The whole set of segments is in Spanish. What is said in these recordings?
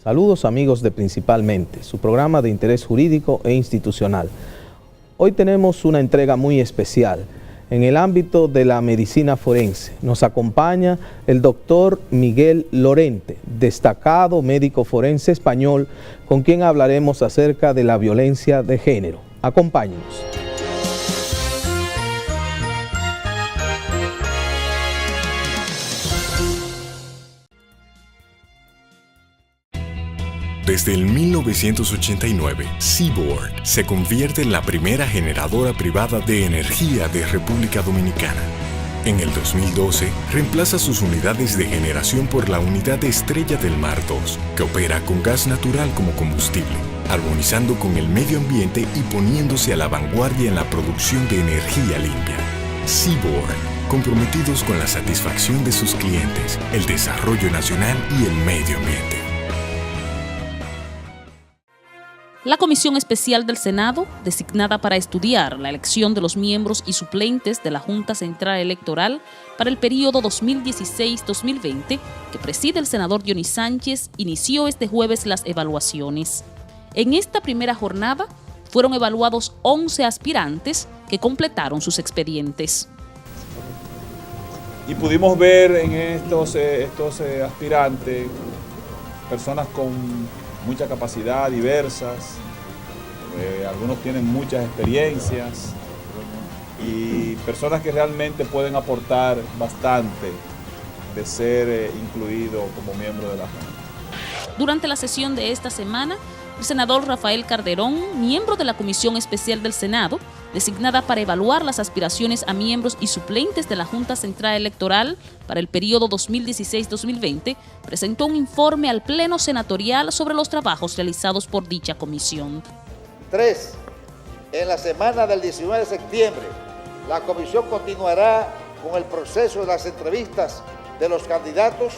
Saludos amigos de Principalmente, su programa de interés jurídico e institucional. Hoy tenemos una entrega muy especial. En el ámbito de la medicina forense nos acompaña el doctor Miguel Lorente, destacado médico forense español, con quien hablaremos acerca de la violencia de género. Acompáñenos. Desde el 1989, Seaboard se convierte en la primera generadora privada de energía de República Dominicana. En el 2012, reemplaza sus unidades de generación por la unidad Estrella del Mar 2, que opera con gas natural como combustible, armonizando con el medio ambiente y poniéndose a la vanguardia en la producción de energía limpia. Seaboard, comprometidos con la satisfacción de sus clientes, el desarrollo nacional y el medio ambiente. La Comisión Especial del Senado, designada para estudiar la elección de los miembros y suplentes de la Junta Central Electoral para el período 2016-2020, que preside el senador Dionis Sánchez, inició este jueves las evaluaciones. En esta primera jornada fueron evaluados 11 aspirantes que completaron sus expedientes. Y pudimos ver en estos aspirantes personas con mucha capacidad, diversas, algunos tienen muchas experiencias y personas que realmente pueden aportar bastante de ser incluido como miembro de la Junta. Durante la sesión de esta semana, el senador Rafael Calderón, miembro de la Comisión Especial del Senado, designada para evaluar las aspiraciones a miembros y suplentes de la Junta Central Electoral para el periodo 2016-2020, presentó un informe al Pleno Senatorial sobre los trabajos realizados por dicha comisión. 3. En la semana del 19 de septiembre, la comisión continuará con el proceso de las entrevistas de los candidatos,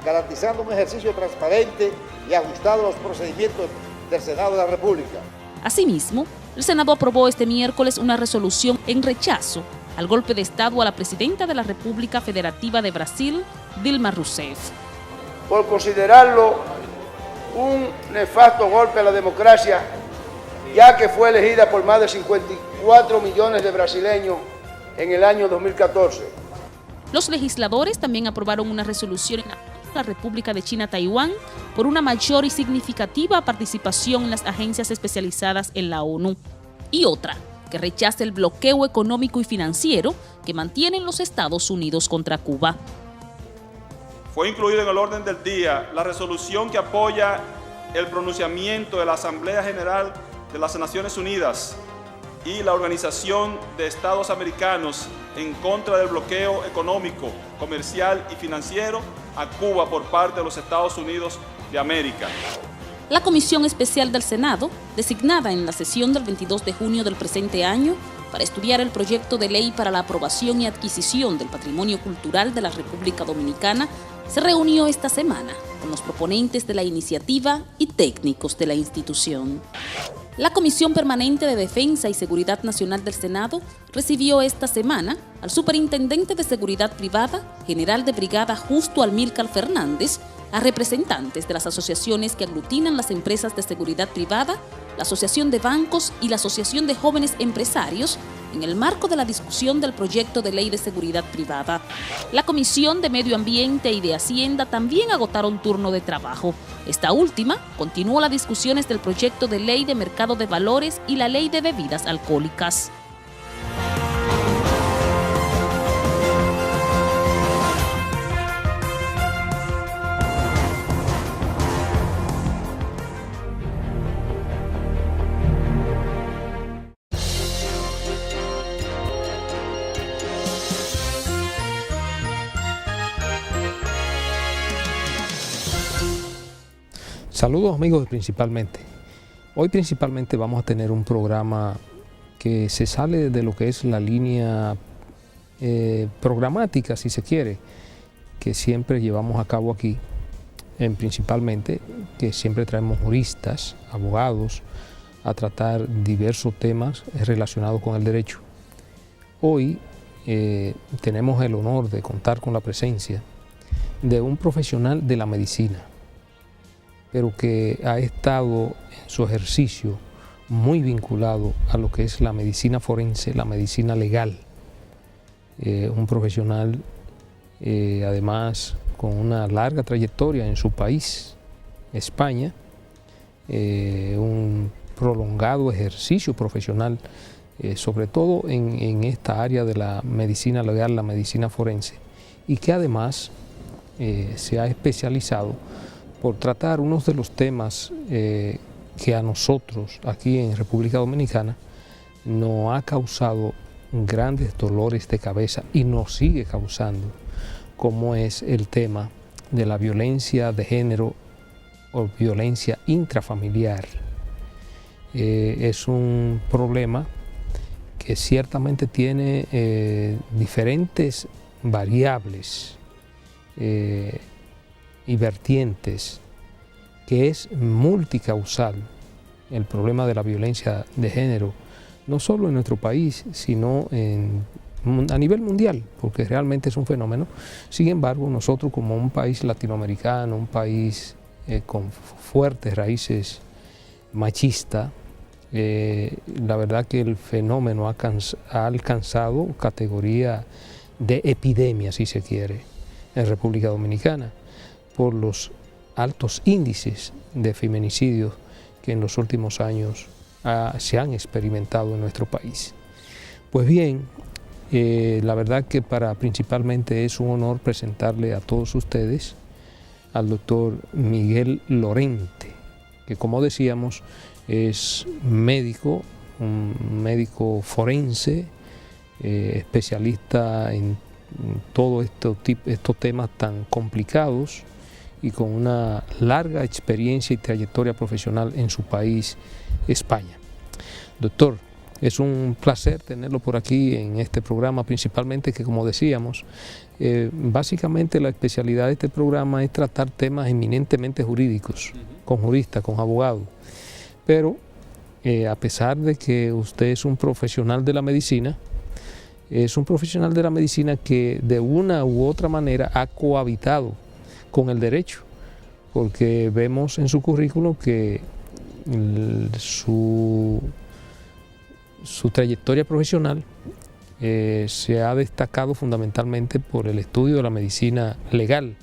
garantizando un ejercicio transparente y ajustado a los procedimientos del Senado de la República. Asimismo, el Senado aprobó este miércoles una resolución en rechazo al golpe de Estado a la presidenta de la República Federativa de Brasil, Dilma Rousseff. Por considerarlo un nefasto golpe a la democracia, ya que fue elegida por más de 54 millones de brasileños en el año 2014. Los legisladores también aprobaron una resolución en la República de China-Taiwán por una mayor y significativa participación en las agencias especializadas en la ONU, y otra que rechaza el bloqueo económico y financiero que mantienen los Estados Unidos contra Cuba. Fue incluido en el orden del día la resolución que apoya el pronunciamiento de la Asamblea General de las Naciones Unidas y la Organización de Estados Americanos en contra del bloqueo económico, comercial y financiero a Cuba por parte de los Estados Unidos de América. La Comisión Especial del Senado, designada en la sesión del 22 de junio del presente año para estudiar el proyecto de ley para la aprobación y adquisición del patrimonio cultural de la República Dominicana, se reunió esta semana con los proponentes de la iniciativa y técnicos de la institución. La Comisión Permanente de Defensa y Seguridad Nacional del Senado recibió esta semana al Superintendente de Seguridad Privada, General de Brigada Justo Amílcar Fernández, a representantes de las asociaciones que aglutinan las empresas de seguridad privada, la Asociación de Bancos y la Asociación de Jóvenes Empresarios, en el marco de la discusión del proyecto de ley de seguridad privada. La Comisión de Medio Ambiente y de Hacienda también agotaron turno de trabajo. Esta última continuó las discusiones del proyecto de ley de mercado de valores y la ley de bebidas alcohólicas. Saludos amigos de Principalmente. Hoy principalmente vamos a tener un programa que se sale de lo que es la línea programática, si se quiere, que siempre llevamos a cabo aquí, Principalmente, que siempre traemos juristas, abogados, a tratar diversos temas relacionados con el derecho. Hoy tenemos el honor de contar con la presencia de un profesional de la medicina, pero que ha estado en su ejercicio muy vinculado a lo que es la medicina forense, la medicina legal. Un profesional además con una larga trayectoria en su país, España, un prolongado ejercicio profesional, sobre todo en esta área de la medicina legal, la medicina forense, y que además se ha especializado por tratar unos de los temas que a nosotros aquí en República Dominicana nos ha causado grandes dolores de cabeza y nos sigue causando, como es el tema de la violencia de género o violencia intrafamiliar. Es un problema que ciertamente tiene diferentes variables y vertientes, que es multicausal el problema de la violencia de género, no solo en nuestro país, sino a nivel mundial, porque realmente es un fenómeno. Sin embargo, nosotros como un país latinoamericano, un país con fuertes raíces machistas, la verdad que el fenómeno ha alcanzado categoría de epidemia, si se quiere, en República Dominicana, por los altos índices de feminicidios que en los últimos años se han experimentado en nuestro país. Pues bien, la verdad que principalmente es un honor presentarle a todos ustedes al doctor Miguel Lorente, que como decíamos es médico, un médico forense, especialista en todos estos temas tan complicados y con una larga experiencia y trayectoria profesional en su país, España. Doctor, es un placer tenerlo por aquí en este programa, principalmente que, como decíamos, básicamente la especialidad de este programa es tratar temas eminentemente jurídicos, con juristas, con abogados, pero a pesar de que usted es un profesional de la medicina, es un profesional de la medicina que de una u otra manera ha cohabitado con el derecho, porque vemos en su currículo que su trayectoria profesional se ha destacado fundamentalmente por el estudio de la medicina legal,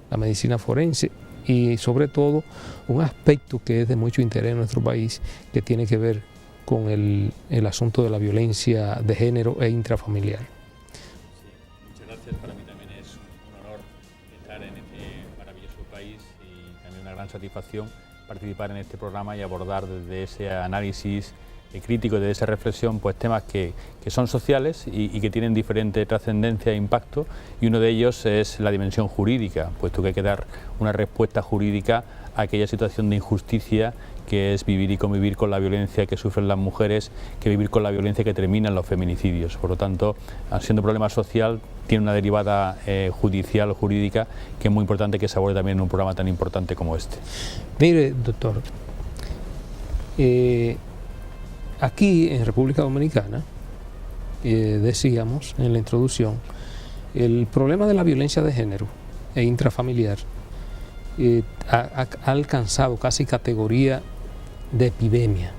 la medicina forense y sobre todo un aspecto que es de mucho interés en nuestro país, que tiene que ver con el asunto de la violencia de género e intrafamiliar. Sí, muchas gracias. Para mí también es un honor estar en este maravilloso país y también una gran satisfacción participar en este programa y abordar desde ese análisis crítico, desde esa reflexión, pues temas que son sociales y que tienen diferente trascendencia e impacto, y uno de ellos es la dimensión jurídica, puesto que hay que dar una respuesta jurídica a aquella situación de injusticia que es vivir y convivir con la violencia que sufren las mujeres, que vivir con la violencia que termina en los feminicidios. Por lo tanto, siendo problema social, tiene una derivada judicial o jurídica que es muy importante que se aborde también en un programa tan importante como este. Mire, doctor, aquí en República Dominicana, decíamos en la introducción, el problema de la violencia de género e intrafamiliar ha alcanzado casi categoría de epidemia,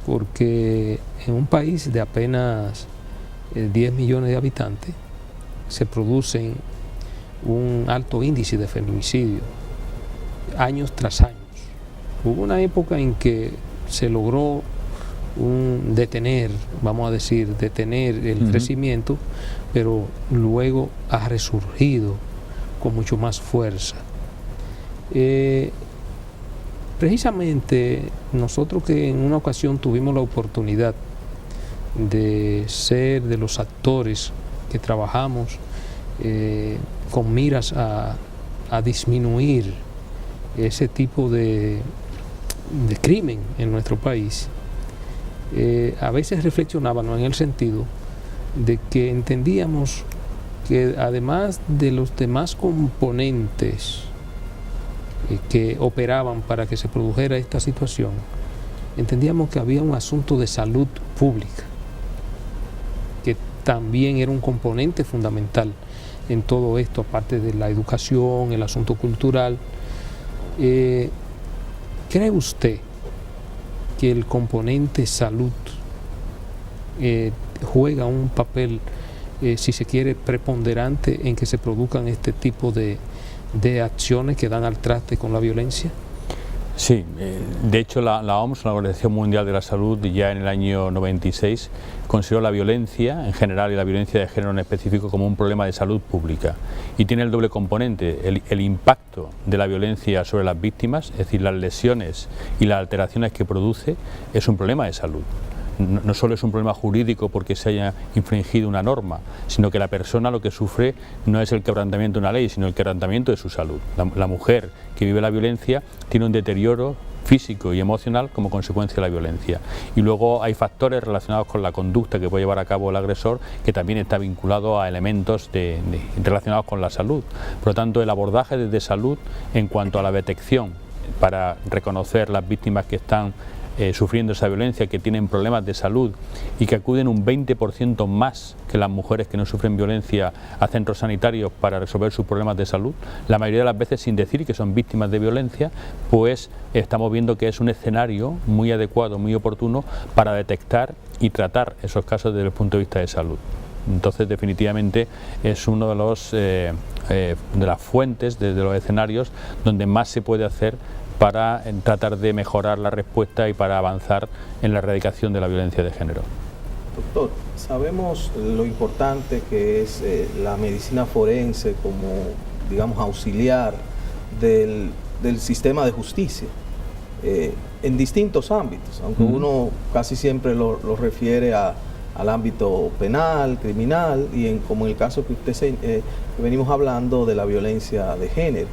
porque en un país de apenas 10 millones de habitantes se producen un alto índice de feminicidio años tras años. Hubo una época en que se logró detener el crecimiento, pero luego ha resurgido con mucho más fuerza. Precisamente nosotros, que en una ocasión tuvimos la oportunidad de ser de los actores que trabajamos con miras a disminuir ese tipo de crimen en nuestro país, a veces reflexionábamos en el sentido de que entendíamos que además de los demás componentes que operaban para que se produjera esta situación, entendíamos que había un asunto de salud pública que también era un componente fundamental en todo esto, aparte de la educación, el asunto cultural, ¿Cree usted que el componente salud juega un papel, si se quiere, preponderante en que se produzcan este tipo de acciones que dan al traste con la violencia? Sí, de hecho la OMS, la Organización Mundial de la Salud, ya en el año 96 consideró la violencia en general y la violencia de género en específico como un problema de salud pública, y tiene el doble componente, el impacto de la violencia sobre las víctimas, es decir, las lesiones y las alteraciones que produce, es un problema de salud. No solo es un problema jurídico porque se haya infringido una norma, sino que la persona lo que sufre no es el quebrantamiento de una ley, sino el quebrantamiento de su salud. La mujer que vive la violencia tiene un deterioro físico y emocional como consecuencia de la violencia. Y luego hay factores relacionados con la conducta que puede llevar a cabo el agresor, que también está vinculado a elementos relacionados con la salud. Por lo tanto, el abordaje desde salud en cuanto a la detección para reconocer las víctimas que están sufriendo esa violencia, que tienen problemas de salud y que acuden un 20% más que las mujeres que no sufren violencia a centros sanitarios para resolver sus problemas de salud, la mayoría de las veces sin decir que son víctimas de violencia, pues estamos viendo que es un escenario muy adecuado, muy oportuno para detectar y tratar esos casos desde el punto de vista de salud. Entonces, definitivamente es uno de las fuentes, de los escenarios donde más se puede hacer para tratar de mejorar la respuesta y para avanzar en la erradicación de la violencia de género. Doctor, sabemos lo importante que es la medicina forense como, digamos, auxiliar del sistema de justicia en distintos ámbitos, aunque uno casi siempre lo refiere al ámbito penal, criminal, y como en el caso que que venimos hablando de la violencia de género.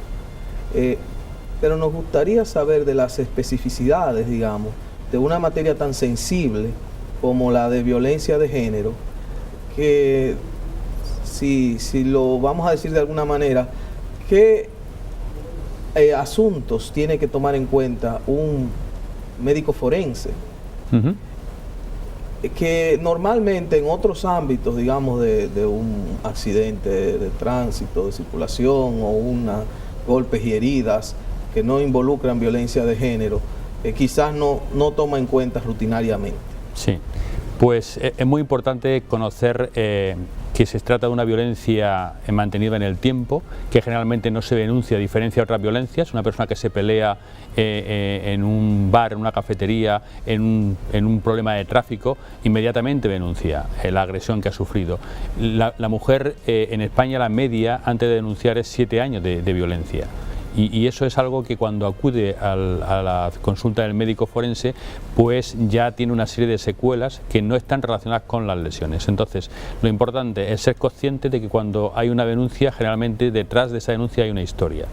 Pero nos gustaría saber de las especificidades, digamos, de una materia tan sensible como la de violencia de género, que si lo vamos a decir de alguna manera, ¿qué asuntos tiene que tomar en cuenta un médico forense? Que normalmente en otros ámbitos, digamos, de un accidente de tránsito, de circulación o golpes y heridas que no involucran violencia de género, quizás no toma en cuenta rutinariamente. Sí, pues es muy importante conocer que se trata de una violencia mantenida en el tiempo, que generalmente no se denuncia a diferencia de otras violencias. Una persona que se pelea en un bar, en una cafetería, en un problema de tráfico, inmediatamente denuncia la agresión que ha sufrido. La mujer en España, la media antes de denunciar es 7 años de violencia. Y eso es algo que cuando acude a la consulta del médico forense, pues ya tiene una serie de secuelas que no están relacionadas con las lesiones. Entonces, lo importante es ser consciente de que cuando hay una denuncia, generalmente detrás de esa denuncia hay una historia.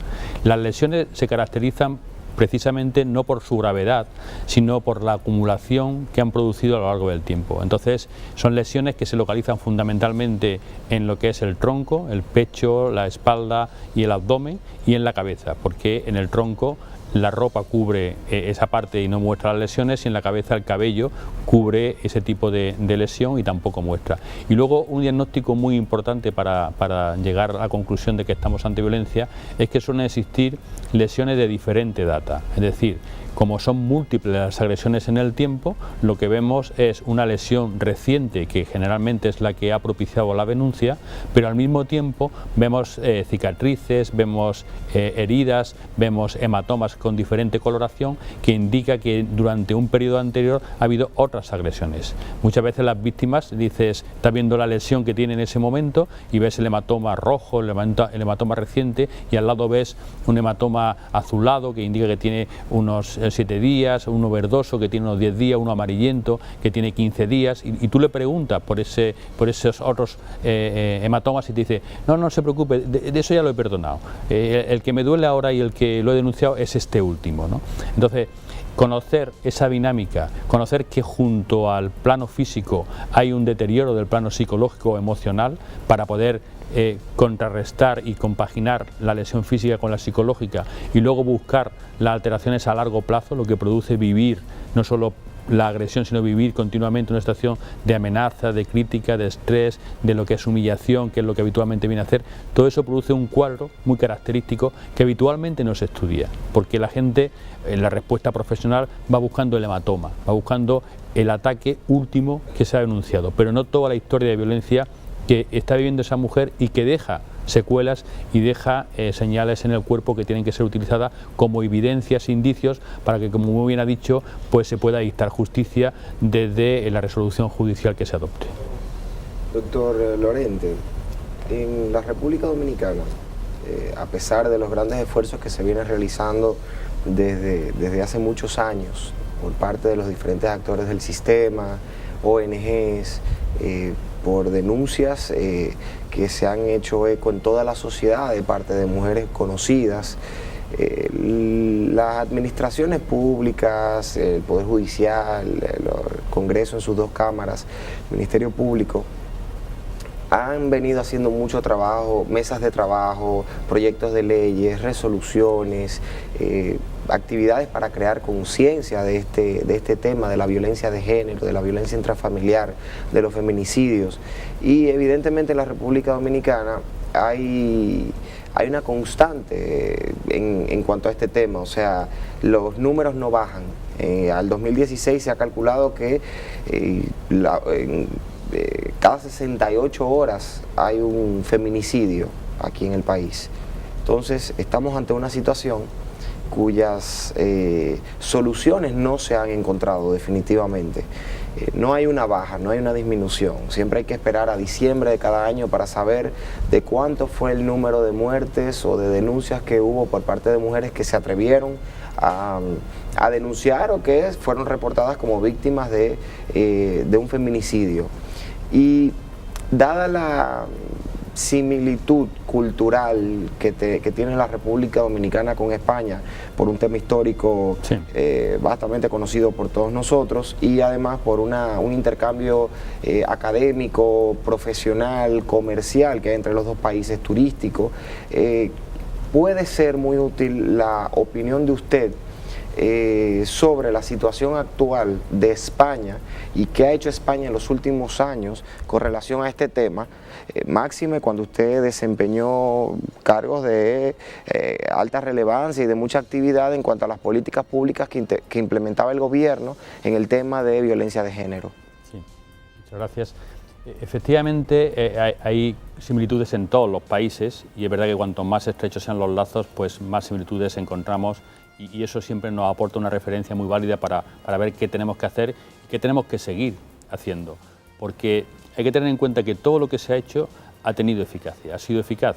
Las lesiones se caracterizan precisamente no por su gravedad, sino por la acumulación que han producido a lo largo del tiempo. Entonces, son lesiones que se localizan fundamentalmente en lo que es el tronco, el pecho, la espalda y el abdomen, y en la cabeza, porque en el tronco la ropa cubre esa parte y no muestra las lesiones, y en la cabeza el cabello cubre ese tipo de lesión y tampoco muestra. Y luego un diagnóstico muy importante para llegar a la conclusión de que estamos ante violencia es que suelen existir lesiones de diferente data, es decir, como son múltiples las agresiones en el tiempo, lo que vemos es una lesión reciente que generalmente es la que ha propiciado la denuncia, pero al mismo tiempo vemos cicatrices, vemos heridas, vemos hematomas con diferente coloración que indica que durante un periodo anterior ha habido otras agresiones. Muchas veces las víctimas, dices, estás viendo la lesión que tiene en ese momento y ves el hematoma rojo, el hematoma reciente, y al lado ves un hematoma azulado que indica que tiene unos 7 días, uno verdoso que tiene unos 10 días, uno amarillento que tiene 15 días, y tú le preguntas por esos otros hematomas y te dice, no se preocupe, de eso ya lo he perdonado, el que me duele ahora y el que lo he denunciado es este último, ¿no? Entonces, conocer esa dinámica, conocer que junto al plano físico hay un deterioro del plano psicológico o emocional para poder contrarrestar y compaginar la lesión física con la psicológica, y luego buscar las alteraciones a largo plazo, lo que produce vivir no solo la agresión, sino vivir continuamente una situación de amenaza, de crítica, de estrés, de lo que es humillación, que es lo que habitualmente viene a hacer. Todo eso produce un cuadro muy característico que habitualmente no se estudia, porque la gente en la respuesta profesional va buscando el hematoma, va buscando el ataque último que se ha denunciado, pero no toda la historia de violencia que está viviendo esa mujer y que deja secuelas y deja señales en el cuerpo que tienen que ser utilizadas como evidencias, indicios, para que, como muy bien ha dicho, pues se pueda dictar justicia desde la resolución judicial que se adopte. Doctor Lorente, en la República Dominicana, a pesar de los grandes esfuerzos que se vienen realizando desde hace muchos años por parte de los diferentes actores del sistema, ONGs, por denuncias que se han hecho eco en toda la sociedad de parte de mujeres conocidas, las administraciones públicas, el Poder Judicial, el Congreso en sus dos cámaras, el Ministerio Público, han venido haciendo mucho trabajo, mesas de trabajo, proyectos de leyes, resoluciones, actividades para crear conciencia de este tema, de la violencia de género, de la violencia intrafamiliar, de los feminicidios. Y evidentemente en la República Dominicana hay una constante en cuanto a este tema, o sea, los números no bajan. Al 2016 se ha calculado que cada 68 horas hay un feminicidio aquí en el país. Entonces estamos ante una situación cuyas soluciones no se han encontrado definitivamente. No hay una baja, no hay una disminución. Siempre hay que esperar a diciembre de cada año para saber de cuánto fue el número de muertes o de denuncias que hubo por parte de mujeres que se atrevieron a denunciar o que fueron reportadas como víctimas de un feminicidio. Y dada la similitud cultural que tiene la República Dominicana con España por un tema histórico sí, bastante conocido por todos nosotros, y además por un intercambio académico, profesional, comercial que hay entre los dos países, turístico, puede ser muy útil la opinión de usted sobre la situación actual de España y qué ha hecho España en los últimos años con relación a este tema, máxime cuando usted desempeñó cargos de alta relevancia y de mucha actividad en cuanto a las políticas públicas que implementaba el gobierno en el tema de violencia de género. Sí, muchas gracias. Efectivamente hay similitudes en todos los países, y es verdad que cuanto más estrechos sean los lazos, pues más similitudes encontramos, y eso siempre nos aporta una referencia muy válida para ver qué tenemos que hacer y qué tenemos que seguir haciendo, porque hay que tener en cuenta que todo lo que se ha hecho ha tenido eficacia, ha sido eficaz,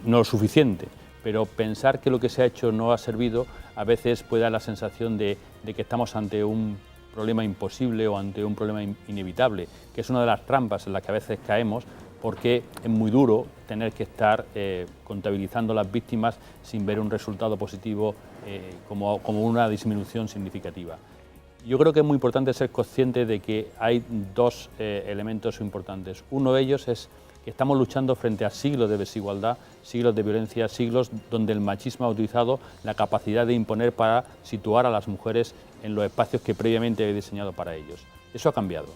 no lo suficiente, pero pensar que lo que se ha hecho no ha servido a veces puede dar la sensación de que estamos ante un problema imposible o ante un problema inevitable, que es una de las trampas en las que a veces caemos, porque es muy duro tener que estar contabilizando las víctimas sin ver un resultado positivo como una disminución significativa. Yo creo que es muy importante ser consciente de que hay dos elementos importantes. Uno de ellos es que estamos luchando frente a siglos de desigualdad, siglos de violencia, siglos donde el machismo ha utilizado la capacidad de imponer para situar a las mujeres en los espacios que previamente había diseñado para ellos. Eso ha cambiado.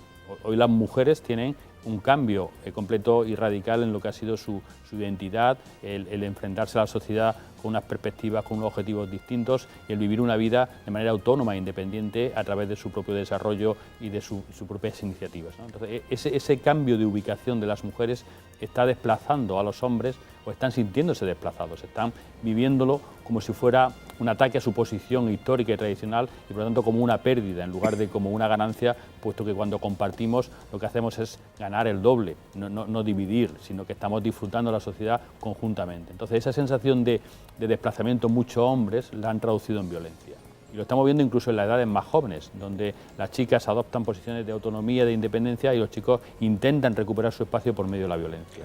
Hoy las mujeres tienen un cambio completo y radical en lo que ha sido su identidad, el enfrentarse a la sociedad con unas perspectivas, con unos objetivos distintos, y el vivir una vida de manera autónoma e independiente a través de su propio desarrollo y de sus propias iniciativas, ¿no? Entonces, ese cambio de ubicación de las mujeres está desplazando a los hombres, o están sintiéndose desplazados, están viviéndolo como si fuera un ataque a su posición histórica y tradicional, y por lo tanto como una pérdida en lugar de como una ganancia, puesto que cuando compartimos lo que hacemos es ganar el doble, no dividir, sino que estamos disfrutando la sociedad conjuntamente. Entonces esa sensación de desplazamiento muchos hombres la han traducido en violencia. Y lo estamos viendo incluso en las edades más jóvenes, donde las chicas adoptan posiciones de autonomía, de independencia, y los chicos intentan recuperar su espacio por medio de la violencia.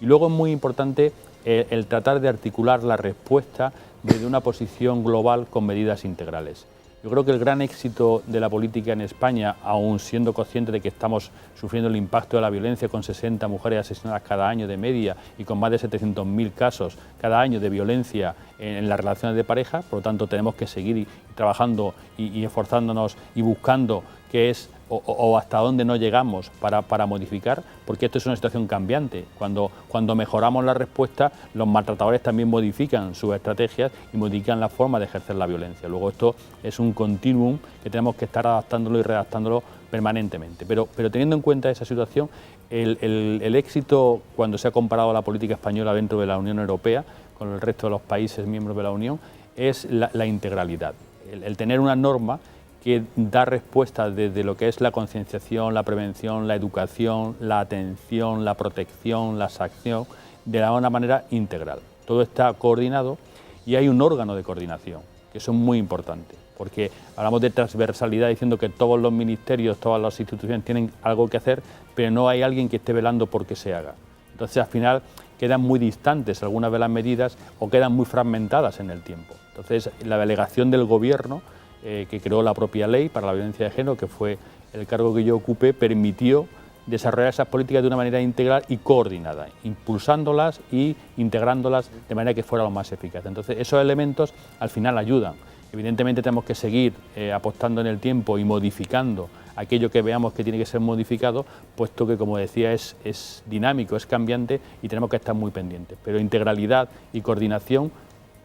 Y luego es muy importante el tratar de articular la respuesta desde una posición global con medidas integrales. Yo creo que el gran éxito de la política en España, aún siendo consciente de que estamos sufriendo el impacto de la violencia con 60 mujeres asesinadas cada año de media y con más de 700.000 casos cada año de violencia en las relaciones de pareja, por lo tanto tenemos que seguir trabajando y esforzándonos y buscando qué es o hasta dónde no llegamos para modificar, porque esto es una situación cambiante. Cuando mejoramos la respuesta, los maltratadores también modifican sus estrategias y modifican la forma de ejercer la violencia. Luego esto es un continuum que tenemos que estar adaptándolo y redactándolo permanentemente. Pero teniendo en cuenta esa situación, el éxito cuando se ha comparado la política española dentro de la Unión Europea con el resto de los países miembros de la Unión es la integralidad. El tener una norma que da respuesta desde lo que es la concienciación, la prevención, la educación, la atención, la protección, la sanción, de una manera integral. Todo está coordinado y hay un órgano de coordinación, que eso es muy importante, porque hablamos de transversalidad diciendo que todos los ministerios, todas las instituciones tienen algo que hacer, pero no hay alguien que esté velando por que se haga. Entonces, al final, quedan muy distantes algunas de las medidas o quedan muy fragmentadas en el tiempo. Entonces, la delegación del Gobierno, que creó la propia ley para la violencia de género, que fue el cargo que yo ocupé, permitió desarrollar esas políticas de una manera integral y coordinada, impulsándolas y integrándolas de manera que fuera lo más eficaz. Entonces, esos elementos al final ayudan. Evidentemente tenemos que seguir apostando en el tiempo y modificando aquello que veamos que tiene que ser modificado, puesto que, como decía, es dinámico, es cambiante y tenemos que estar muy pendientes. Pero integralidad y coordinación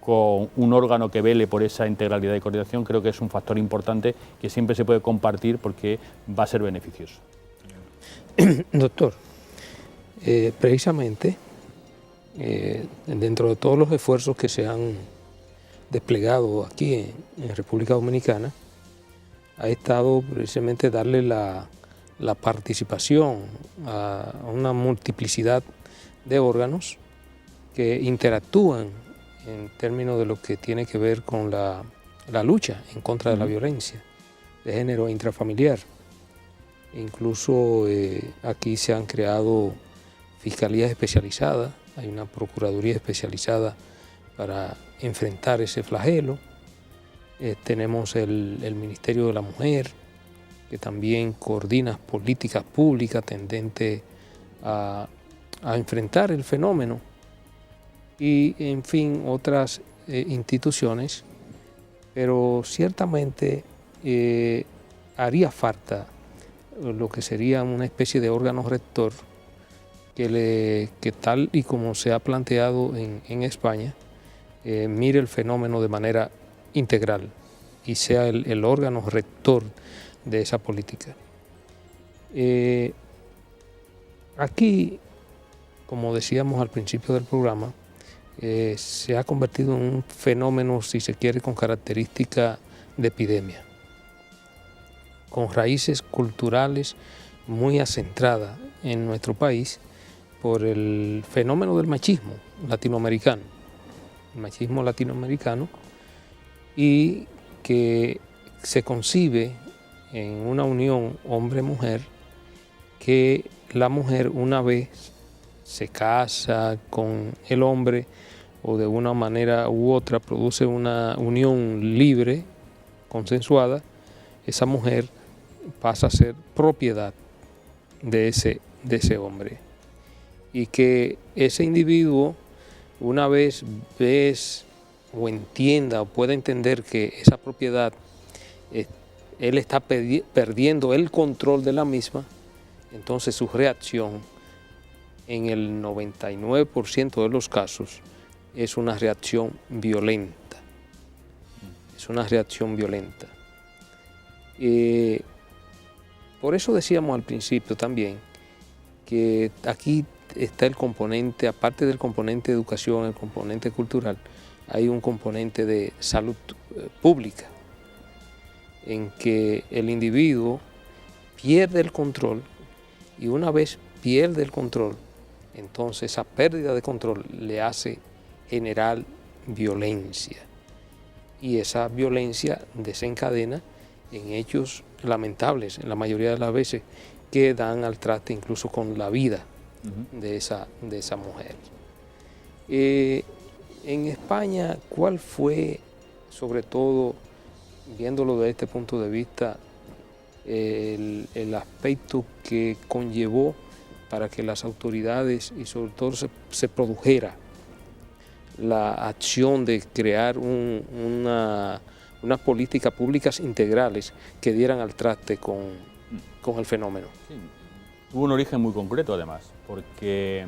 con un órgano que vele por esa integralidad y coordinación, creo que es un factor importante que siempre se puede compartir porque va a ser beneficioso. Doctor, precisamente dentro de todos los esfuerzos que se han desplegado aquí en República Dominicana, ha estado precisamente darle la participación a una multiplicidad de órganos que interactúan en términos de lo que tiene que ver con la lucha en contra de la violencia de género intrafamiliar. Incluso aquí se han creado fiscalías especializadas, hay una procuraduría especializada para enfrentar ese flagelo. Tenemos el Ministerio de la Mujer, que también coordina políticas públicas tendentes a enfrentar el fenómeno. Y, en fin, otras instituciones, pero ciertamente haría falta lo que sería una especie de órgano rector que tal y como se ha planteado en España, mire el fenómeno de manera integral y sea el órgano rector de esa política. Aquí, como decíamos al principio del programa, se ha convertido en un fenómeno, si se quiere, con característica de epidemia, con raíces culturales muy acentradas en nuestro país por el fenómeno del machismo latinoamericano, y que se concibe en una unión hombre-mujer, que la mujer, una vez se casa con el hombre o de una manera u otra produce una unión libre, consensuada, esa mujer pasa a ser propiedad de ese hombre. Y que ese individuo, una vez ves o entienda o pueda entender que esa propiedad, él está perdiendo el control de la misma, entonces su reacción en el 99% de los casos es una reacción violenta. Es una reacción violenta. Por eso decíamos al principio también que aquí está el componente, aparte del componente de educación, el componente cultural, hay un componente de salud pública, en que el individuo pierde el control, y una vez pierde el control, entonces esa pérdida de control le hace generar violencia, y esa violencia desencadena en hechos lamentables, en la mayoría de las veces, que dan al traste incluso con la vida de esa mujer. En España, ¿cuál fue, sobre todo, viéndolo desde este punto de vista, el aspecto que conllevó para que las autoridades y sobre todo se produjera la acción de crear una unas políticas públicas integrales que dieran al traste con el fenómeno. Sí, tuvo un origen muy concreto además, porque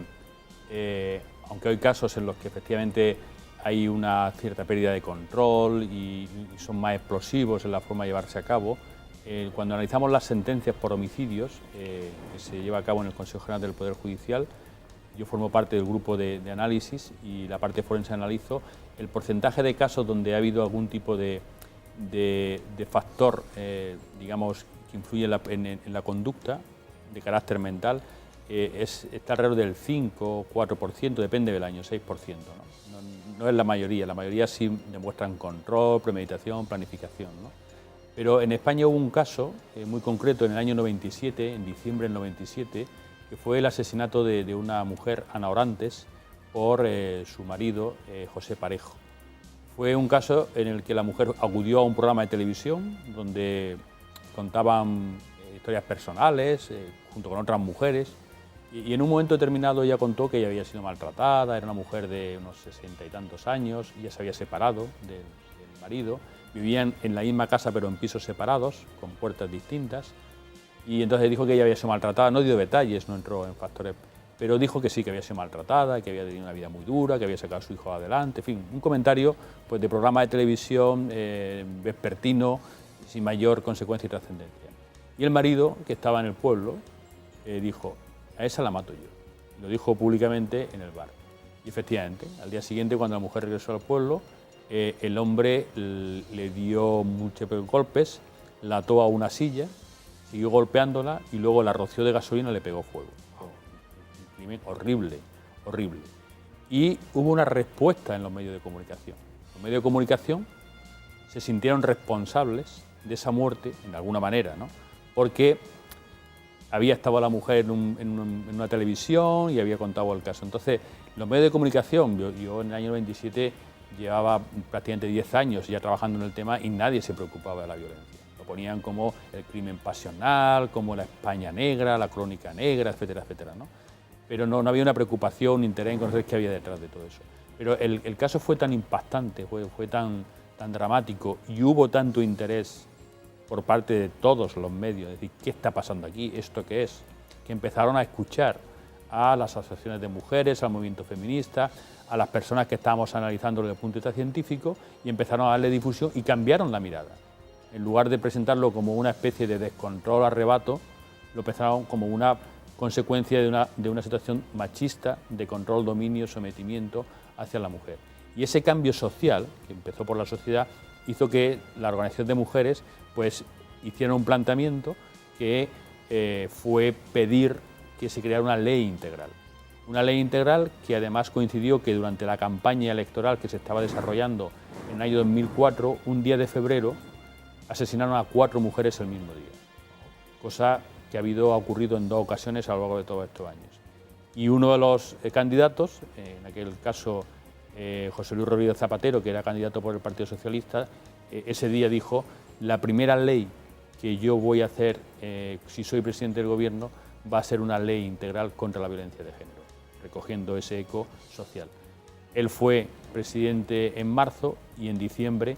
aunque hay casos en los que efectivamente hay una cierta pérdida de control y son más explosivos en la forma de llevarse a cabo, cuando analizamos las sentencias por homicidios que se lleva a cabo en el Consejo General del Poder Judicial, yo formo parte del grupo de análisis y la parte forense analizo el porcentaje de casos donde ha habido algún tipo de factor, digamos, que influye en la conducta de carácter mental, está alrededor del 5 o 4%, depende del año, 6%. No es la mayoría sí demuestran control, premeditación, planificación, ¿no? Pero en España hubo un caso muy concreto en el año 97, en diciembre del 97, que fue el asesinato de una mujer, Ana Orantes, por su marido, José Parejo. Fue un caso en el que la mujer acudió a un programa de televisión donde contaban historias personales junto con otras mujeres y en un momento determinado ella contó que ella había sido maltratada, era una mujer de unos 60 y tantos años, ella se había separado del marido, vivían en la misma casa pero en pisos separados, con puertas distintas, y entonces dijo que ella había sido maltratada, no dio detalles, no entró en factores, pero dijo que sí, que había sido maltratada, que había tenido una vida muy dura, que había sacado a su hijo adelante, en fin, un comentario pues, de programa de televisión vespertino, sin mayor consecuencia y trascendencia. Y el marido, que estaba en el pueblo, dijo, a esa la mato yo. Lo dijo públicamente en el bar. Y efectivamente, al día siguiente, cuando la mujer regresó al pueblo, el hombre le dio muchos golpes, la ató a una silla, siguió golpeándola y luego la roció de gasolina y le pegó fuego. Un crimen horrible, horrible. Y hubo una respuesta en los medios de comunicación. Los medios de comunicación se sintieron responsables de esa muerte, en alguna manera, ¿no? Porque había estado la mujer en una televisión y había contado el caso. Entonces, los medios de comunicación, yo en el año 97 llevaba prácticamente 10 años ya trabajando en el tema y nadie se preocupaba de la violencia. Lo ponían como el crimen pasional, como la España negra, la crónica negra, etcétera, etcétera, ¿no? Pero no había una preocupación, un interés en conocer qué había detrás de todo eso. Pero el caso fue tan impactante, fue tan dramático y hubo tanto interés por parte de todos los medios, es decir, ¿qué está pasando aquí? ¿Esto qué es? Que empezaron a escuchar a las asociaciones de mujeres, al movimiento feminista, a las personas que estábamos analizando desde el punto de vista científico y empezaron a darle difusión y cambiaron la mirada. En lugar de presentarlo como una especie de descontrol, arrebato, lo empezaron como una consecuencia de una situación machista, de control, dominio, sometimiento hacia la mujer. Y ese cambio social, que empezó por la sociedad, hizo que la organización de mujeres pues, hiciera un planteamiento que fue pedir que se creara una ley integral. Una ley integral que además coincidió que durante la campaña electoral que se estaba desarrollando en el año 2004, un día de febrero, asesinaron a 4 mujeres el mismo día. Cosa que ha ocurrido en 2 ocasiones a lo largo de todos estos años. Y uno de los candidatos, en aquel caso José Luis Rodríguez Zapatero, que era candidato por el Partido Socialista, ese día dijo, la primera ley que yo voy a hacer si soy presidente del gobierno va a ser una ley integral contra la violencia de género, recogiendo ese eco social. Él fue presidente en marzo y en diciembre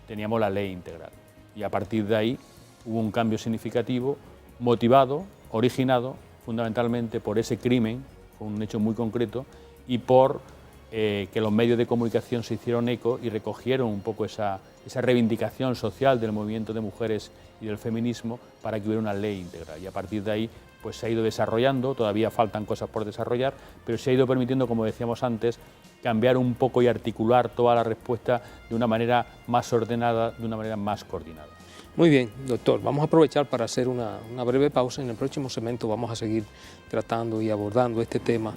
teníamos la ley integral. Y a partir de ahí hubo un cambio significativo, motivado, originado fundamentalmente por ese crimen, fue un hecho muy concreto, y por que los medios de comunicación se hicieron eco y recogieron un poco esa reivindicación social del movimiento de mujeres y del feminismo para que hubiera una ley integral. Y a partir de ahí pues se ha ido desarrollando, todavía faltan cosas por desarrollar, pero se ha ido permitiendo, como decíamos antes, cambiar un poco y articular toda la respuesta de una manera más ordenada, de una manera más coordinada. Muy bien, doctor, vamos a aprovechar para hacer una breve pausa. En el próximo segmento vamos a seguir tratando y abordando este tema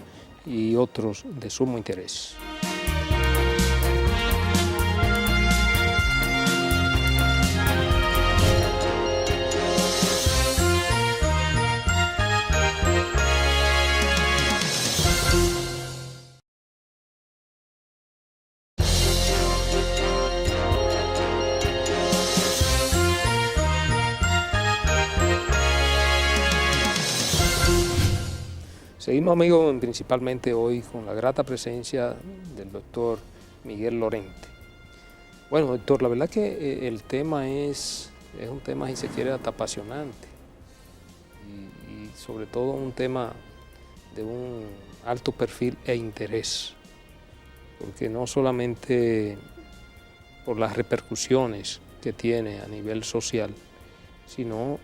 y otros de sumo interés. Seguimos, amigos, principalmente hoy con la grata presencia del doctor Miguel Lorente. Bueno, doctor, la verdad que el tema es un tema, si se quiere, hasta apasionante y sobre todo un tema de un alto perfil e interés, porque no solamente por las repercusiones que tiene a nivel social, sino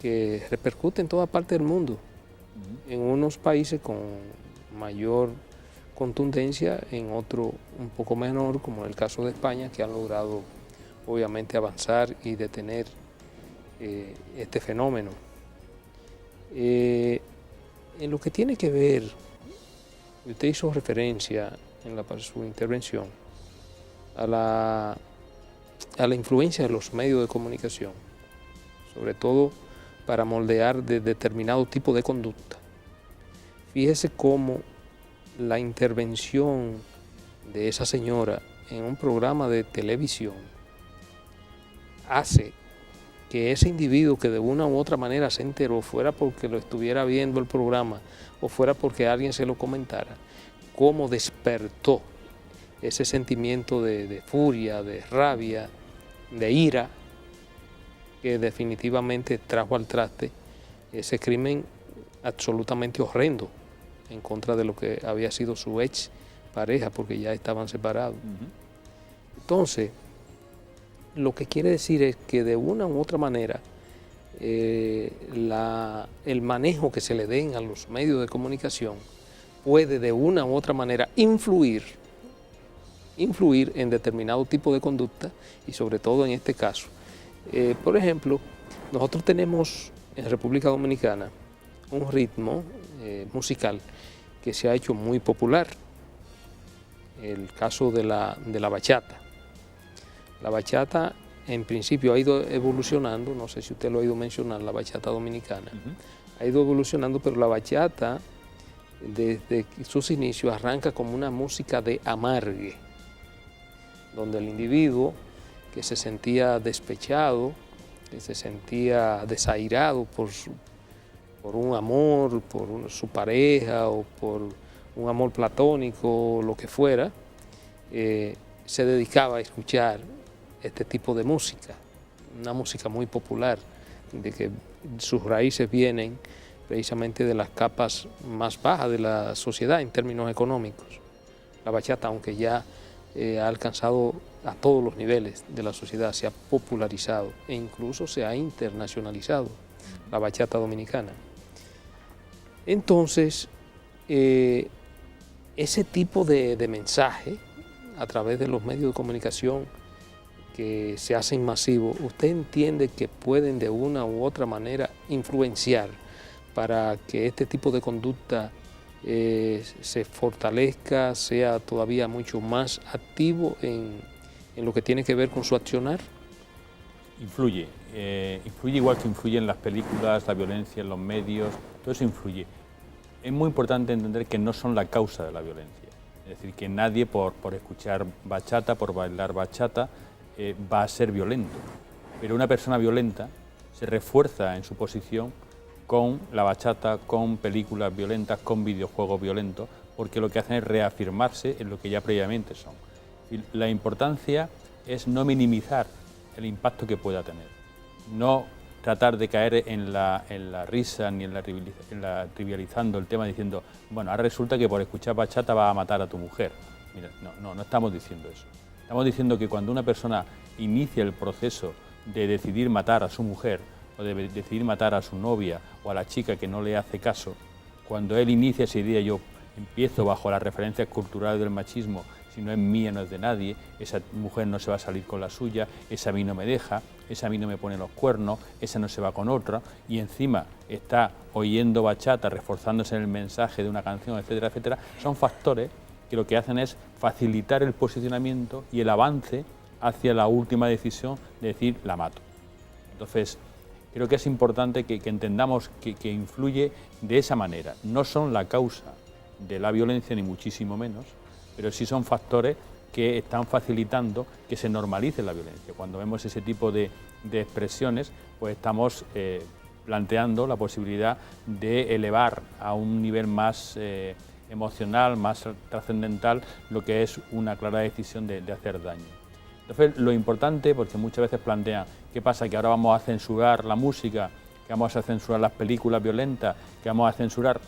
que repercute en toda parte del mundo, en unos países con mayor contundencia, en otro un poco menor, como en el caso de España, que han logrado obviamente avanzar y detener este fenómeno. En lo que tiene que ver, usted hizo referencia en su intervención a la influencia de los medios de comunicación, sobre todo para moldear de determinado tipo de conducta. Fíjese cómo la intervención de esa señora en un programa de televisión hace que ese individuo que de una u otra manera se enteró, fuera porque lo estuviera viendo el programa o fuera porque alguien se lo comentara, cómo despertó ese sentimiento de furia, de rabia, de ira, que definitivamente trajo al traste ese crimen absolutamente horrendo en contra de lo que había sido su ex pareja, porque ya estaban separados. Entonces, lo que quiere decir es que de una u otra manera el manejo que se le den a los medios de comunicación puede de una u otra manera influir en determinado tipo de conducta y sobre todo en este caso. Por ejemplo, nosotros tenemos en República Dominicana un ritmo musical que se ha hecho muy popular, el caso de la bachata. La bachata en principio ha ido evolucionando, no sé si usted lo ha oído mencionar, la bachata dominicana, ha ido evolucionando, pero la bachata desde sus inicios arranca como una música de amargue, donde el individuo que se sentía despechado, que se sentía desairado por un amor, por su pareja o por un amor platónico o lo que fuera, se dedicaba a escuchar este tipo de música, una música muy popular, de que sus raíces vienen precisamente de las capas más bajas de la sociedad en términos económicos. La bachata, aunque ya ha alcanzado a todos los niveles de la sociedad, se ha popularizado e incluso se ha internacionalizado, la bachata dominicana. Entonces, ese tipo de mensaje a través de los medios de comunicación que se hacen masivos, ¿usted entiende que pueden de una u otra manera influenciar para que este tipo de conducta se fortalezca, sea todavía mucho más activo en lo que tiene que ver con su accionar? Influye igual que influye en las películas, la violencia en los medios, todo eso influye. Es muy importante entender que no son la causa de la violencia, es decir, que nadie por escuchar bachata, por bailar bachata, va a ser violento, pero una persona violenta se refuerza en su posición con la bachata, con películas violentas, con videojuegos violentos, porque lo que hacen es reafirmarse en lo que ya previamente son. Y la importancia es no minimizar el impacto que pueda tener, no tratar de caer en la risa ni en la trivializando el tema diciendo, bueno, ahora resulta que por escuchar bachata vas a matar a tu mujer. Mira, no estamos diciendo eso. Estamos diciendo que cuando una persona inicia el proceso de decidir matar a su mujer o de decidir matar a su novia o a la chica que no le hace caso, cuando él inicia esa idea, yo empiezo bajo las referencias culturales del machismo, si no es mía no es de nadie, esa mujer no se va a salir con la suya, esa a mí no me deja, esa a mí no me pone los cuernos, esa no se va con otra, y encima está oyendo bachata, reforzándose en el mensaje de una canción, etcétera, etcétera, son factores que lo que hacen es facilitar el posicionamiento y el avance hacia la última decisión de decir la mato. Entonces, creo que es importante que entendamos que influye de esa manera. No son la causa de la violencia, ni muchísimo menos, pero sí son factores que están facilitando que se normalice la violencia. Cuando vemos ese tipo de expresiones, pues estamos planteando la posibilidad de elevar a un nivel más emocional, más trascendental, lo que es una clara decisión de hacer daño. Entonces, lo importante, porque muchas veces plantean, ¿qué pasa? Que ahora vamos a censurar la música, que vamos a censurar las películas violentas, que vamos a censurar...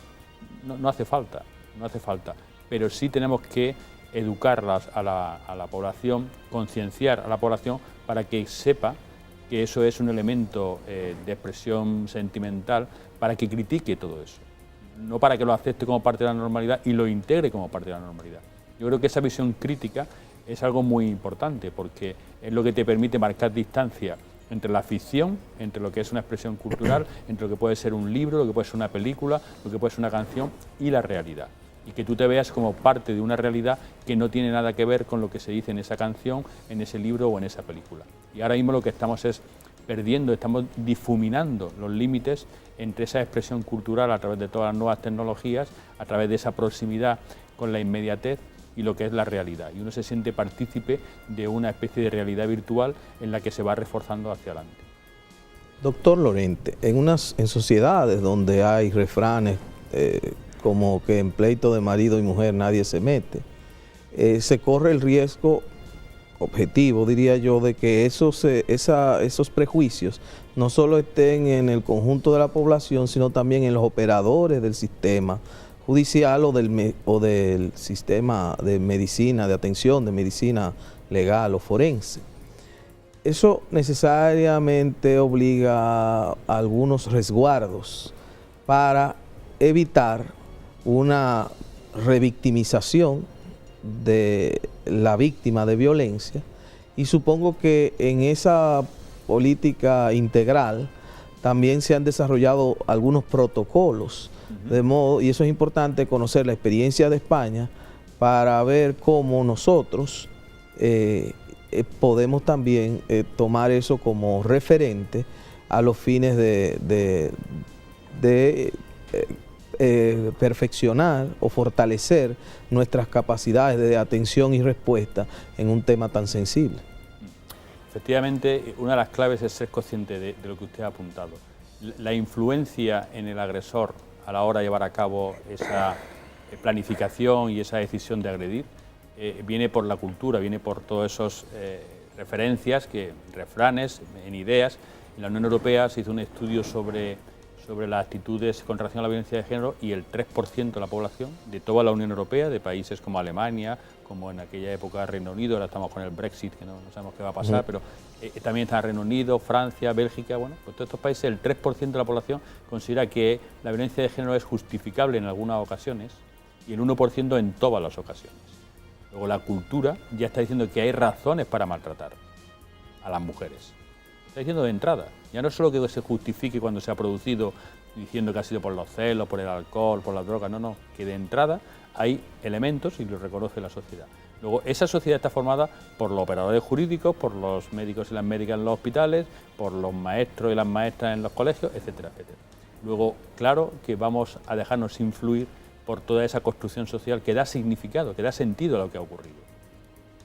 No hace falta, no hace falta. Pero sí tenemos que educar a la población, concienciar a la población para que sepa que eso es un elemento de expresión sentimental, para que critique todo eso. No para que lo acepte como parte de la normalidad y lo integre como parte de la normalidad. Yo creo que esa visión crítica es algo muy importante, porque es lo que te permite marcar distancia entre la ficción, entre lo que es una expresión cultural, entre lo que puede ser un libro, lo que puede ser una película, lo que puede ser una canción y la realidad. Y que tú te veas como parte de una realidad que no tiene nada que ver con lo que se dice en esa canción, en ese libro o en esa película. Y ahora mismo lo que estamos es perdiendo, estamos difuminando los límites entre esa expresión cultural a través de todas las nuevas tecnologías, a través de esa proximidad con la inmediatez y lo que es la realidad. Y uno se siente partícipe de una especie de realidad virtual en la que se va reforzando hacia adelante. Doctor Lorente, en sociedades donde hay refranes como que en pleito de marido y mujer nadie se mete, se corre el riesgo objetivo, diría yo, de que esos prejuicios no solo estén en el conjunto de la población, sino también en los operadores del sistema judicial o del sistema de medicina, de atención, de medicina legal o forense. Eso necesariamente obliga a algunos resguardos para evitar una revictimización de la víctima de violencia, y supongo que en esa política integral también se han desarrollado algunos protocolos, de modo, y eso es importante conocer la experiencia de España para ver cómo nosotros podemos también tomar eso como referente a los fines de perfeccionar o fortalecer nuestras capacidades de atención y respuesta en un tema tan sensible. Efectivamente, una de las claves es ser consciente de lo que usted ha apuntado. La influencia en el agresor a la hora de llevar a cabo esa planificación y esa decisión de agredir viene por la cultura, viene por todas esas referencias, refranes, en ideas. En la Unión Europea se hizo un estudio sobre las actitudes con relación a la violencia de género, y el 3% de la población de toda la Unión Europea, de países como Alemania, como en aquella época Reino Unido, ahora estamos con el Brexit, que no sabemos qué va a pasar, pero también está Reino Unido, Francia, Bélgica, bueno, pues todos estos países, el 3% de la población considera que la violencia de género es justificable en algunas ocasiones y el 1% en todas las ocasiones. Luego la cultura ya está diciendo que hay razones para maltratar a las mujeres. Está diciendo de entrada, ya no es solo que se justifique cuando se ha producido diciendo que ha sido por los celos, por el alcohol, por las drogas, no, que de entrada hay elementos y lo reconoce la sociedad. Luego, esa sociedad está formada por los operadores jurídicos, por los médicos y las médicas en los hospitales, por los maestros y las maestras en los colegios, etcétera, etcétera. Luego, claro que vamos a dejarnos influir por toda esa construcción social que da significado, que da sentido a lo que ha ocurrido.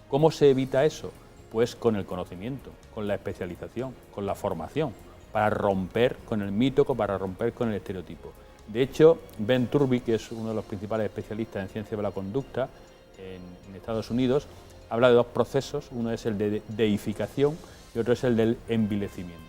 ¿Cómo se evita eso? Pues con el conocimiento, con la especialización, con la formación, para romper con el mito, para romper con el estereotipo. De hecho, Ben Turby, que es uno de los principales especialistas en ciencia de la conducta en Estados Unidos, habla de dos procesos, uno es el de deificación y otro es el del envilecimiento.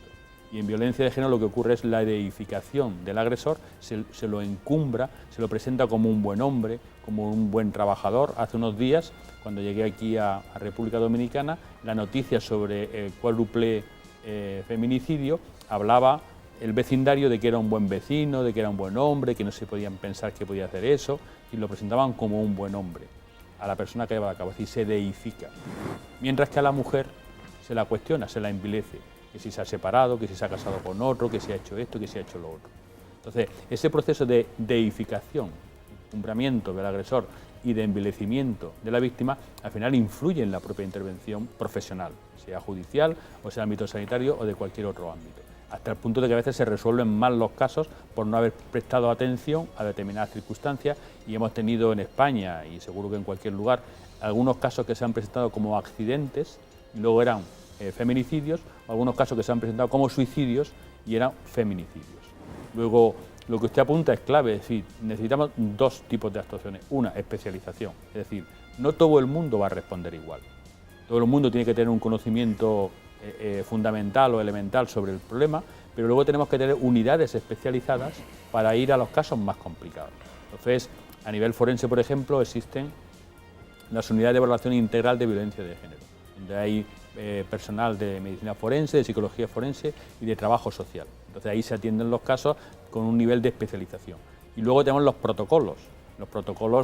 Y en violencia de género lo que ocurre es la deificación del agresor, se lo encumbra, se lo presenta como un buen hombre, como un buen trabajador. Hace unos días, cuando llegué aquí a República Dominicana, la noticia sobre el cuádruple feminicidio hablaba el vecindario de que era un buen vecino, de que era un buen hombre, que no se podían pensar que podía hacer eso, y lo presentaban como un buen hombre a la persona que lleva a cabo, es decir, se deifica. Mientras que a la mujer se la cuestiona, se la envilece, que si se ha separado, que si se ha casado con otro, que si ha hecho esto, que si ha hecho lo otro. Entonces, ese proceso de deificación, encumbramiento del agresor y de envilecimiento de la víctima, al final influye en la propia intervención profesional, sea judicial o sea ámbito sanitario o de cualquier otro ámbito, hasta el punto de que a veces se resuelven mal los casos por no haber prestado atención a determinadas circunstancias, y hemos tenido en España, y seguro que en cualquier lugar, algunos casos que se han presentado como accidentes y luego eran feminicidios, o algunos casos que se han presentado como suicidios y eran feminicidios. Luego, lo que usted apunta es clave, es decir, necesitamos dos tipos de actuaciones. Una, especialización, es decir, no todo el mundo va a responder igual. Todo el mundo tiene que tener un conocimiento fundamental o elemental sobre el problema, pero luego tenemos que tener unidades especializadas para ir a los casos más complicados. Entonces, a nivel forense, por ejemplo, existen las unidades de evaluación integral de violencia de género, donde hay personal de medicina forense, de psicología forense y de trabajo social. Entonces ahí se atienden los casos con un nivel de especialización. Y luego tenemos los protocolos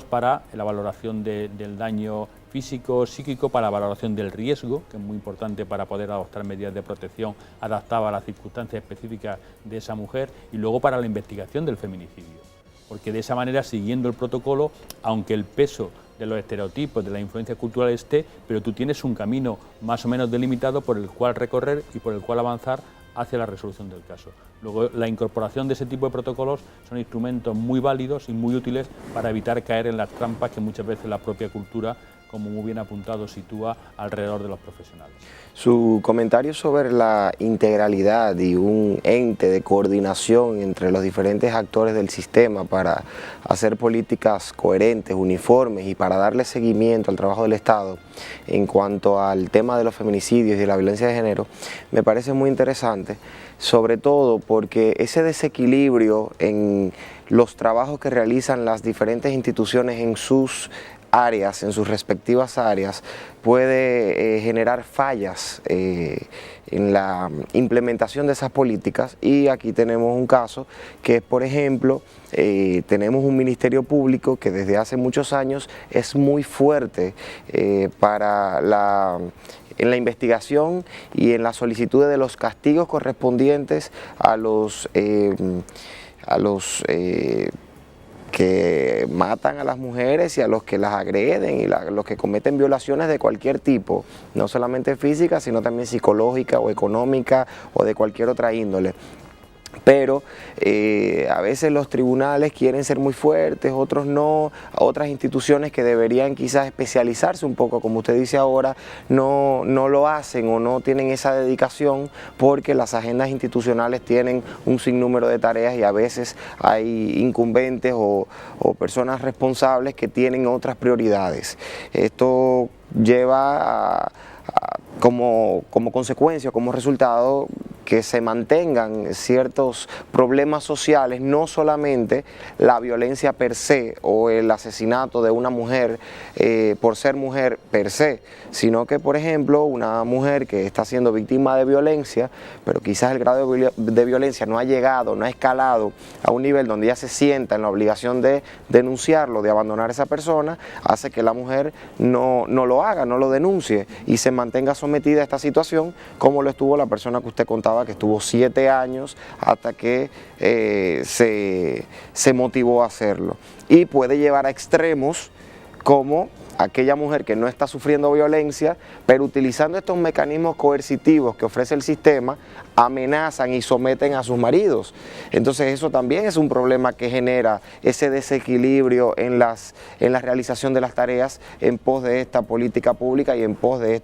para la valoración del daño físico, psíquico, para la valoración del riesgo, que es muy importante para poder adoptar medidas de protección adaptadas a las circunstancias específicas de esa mujer, y luego para la investigación del feminicidio. Porque de esa manera, siguiendo el protocolo, aunque el peso de los estereotipos, de la influencia cultural esté, pero tú tienes un camino más o menos delimitado por el cual recorrer y por el cual avanzar hacia la resolución del caso. Luego, la incorporación de ese tipo de protocolos son instrumentos muy válidos y muy útiles para evitar caer en las trampas que muchas veces la propia cultura, como muy bien apuntado, sitúa alrededor de los profesionales. Su comentario sobre la integralidad y un ente de coordinación entre los diferentes actores del sistema para hacer políticas coherentes, uniformes y para darle seguimiento al trabajo del Estado en cuanto al tema de los feminicidios y de la violencia de género, me parece muy interesante, sobre todo porque ese desequilibrio en los trabajos que realizan las diferentes instituciones en sus áreas, en sus respectivas áreas, puede generar fallas en la implementación de esas políticas. Y aquí tenemos un caso que es, por ejemplo, tenemos un Ministerio Público que desde hace muchos años es muy fuerte en la investigación y en la solicitud de los castigos correspondientes a los que matan a las mujeres y a los que las agreden y los que cometen violaciones de cualquier tipo, no solamente física, sino también psicológica o económica o de cualquier otra índole. Pero a veces los tribunales quieren ser muy fuertes, otros no, otras instituciones que deberían quizás especializarse un poco, como usted dice ahora, no lo hacen o no tienen esa dedicación porque las agendas institucionales tienen un sinnúmero de tareas y a veces hay incumbentes o personas responsables que tienen otras prioridades. Esto lleva como consecuencia, como resultado, que se mantengan ciertos problemas sociales, no solamente la violencia per se o el asesinato de una mujer por ser mujer per se, sino que, por ejemplo, una mujer que está siendo víctima de violencia, pero quizás el grado de violencia no ha llegado, no ha escalado a un nivel donde ella se sienta en la obligación de denunciarlo, de abandonar a esa persona, hace que la mujer no lo haga, no lo denuncie y se mantenga sometida a esta situación, como lo estuvo la persona que usted contaba, que estuvo 7 años hasta que se motivó a hacerlo. Y puede llevar a extremos como aquella mujer que no está sufriendo violencia, pero utilizando estos mecanismos coercitivos que ofrece el sistema, amenazan y someten a sus maridos. Entonces eso también es un problema que genera ese desequilibrio en la realización de las tareas en pos de esta política pública y en pos de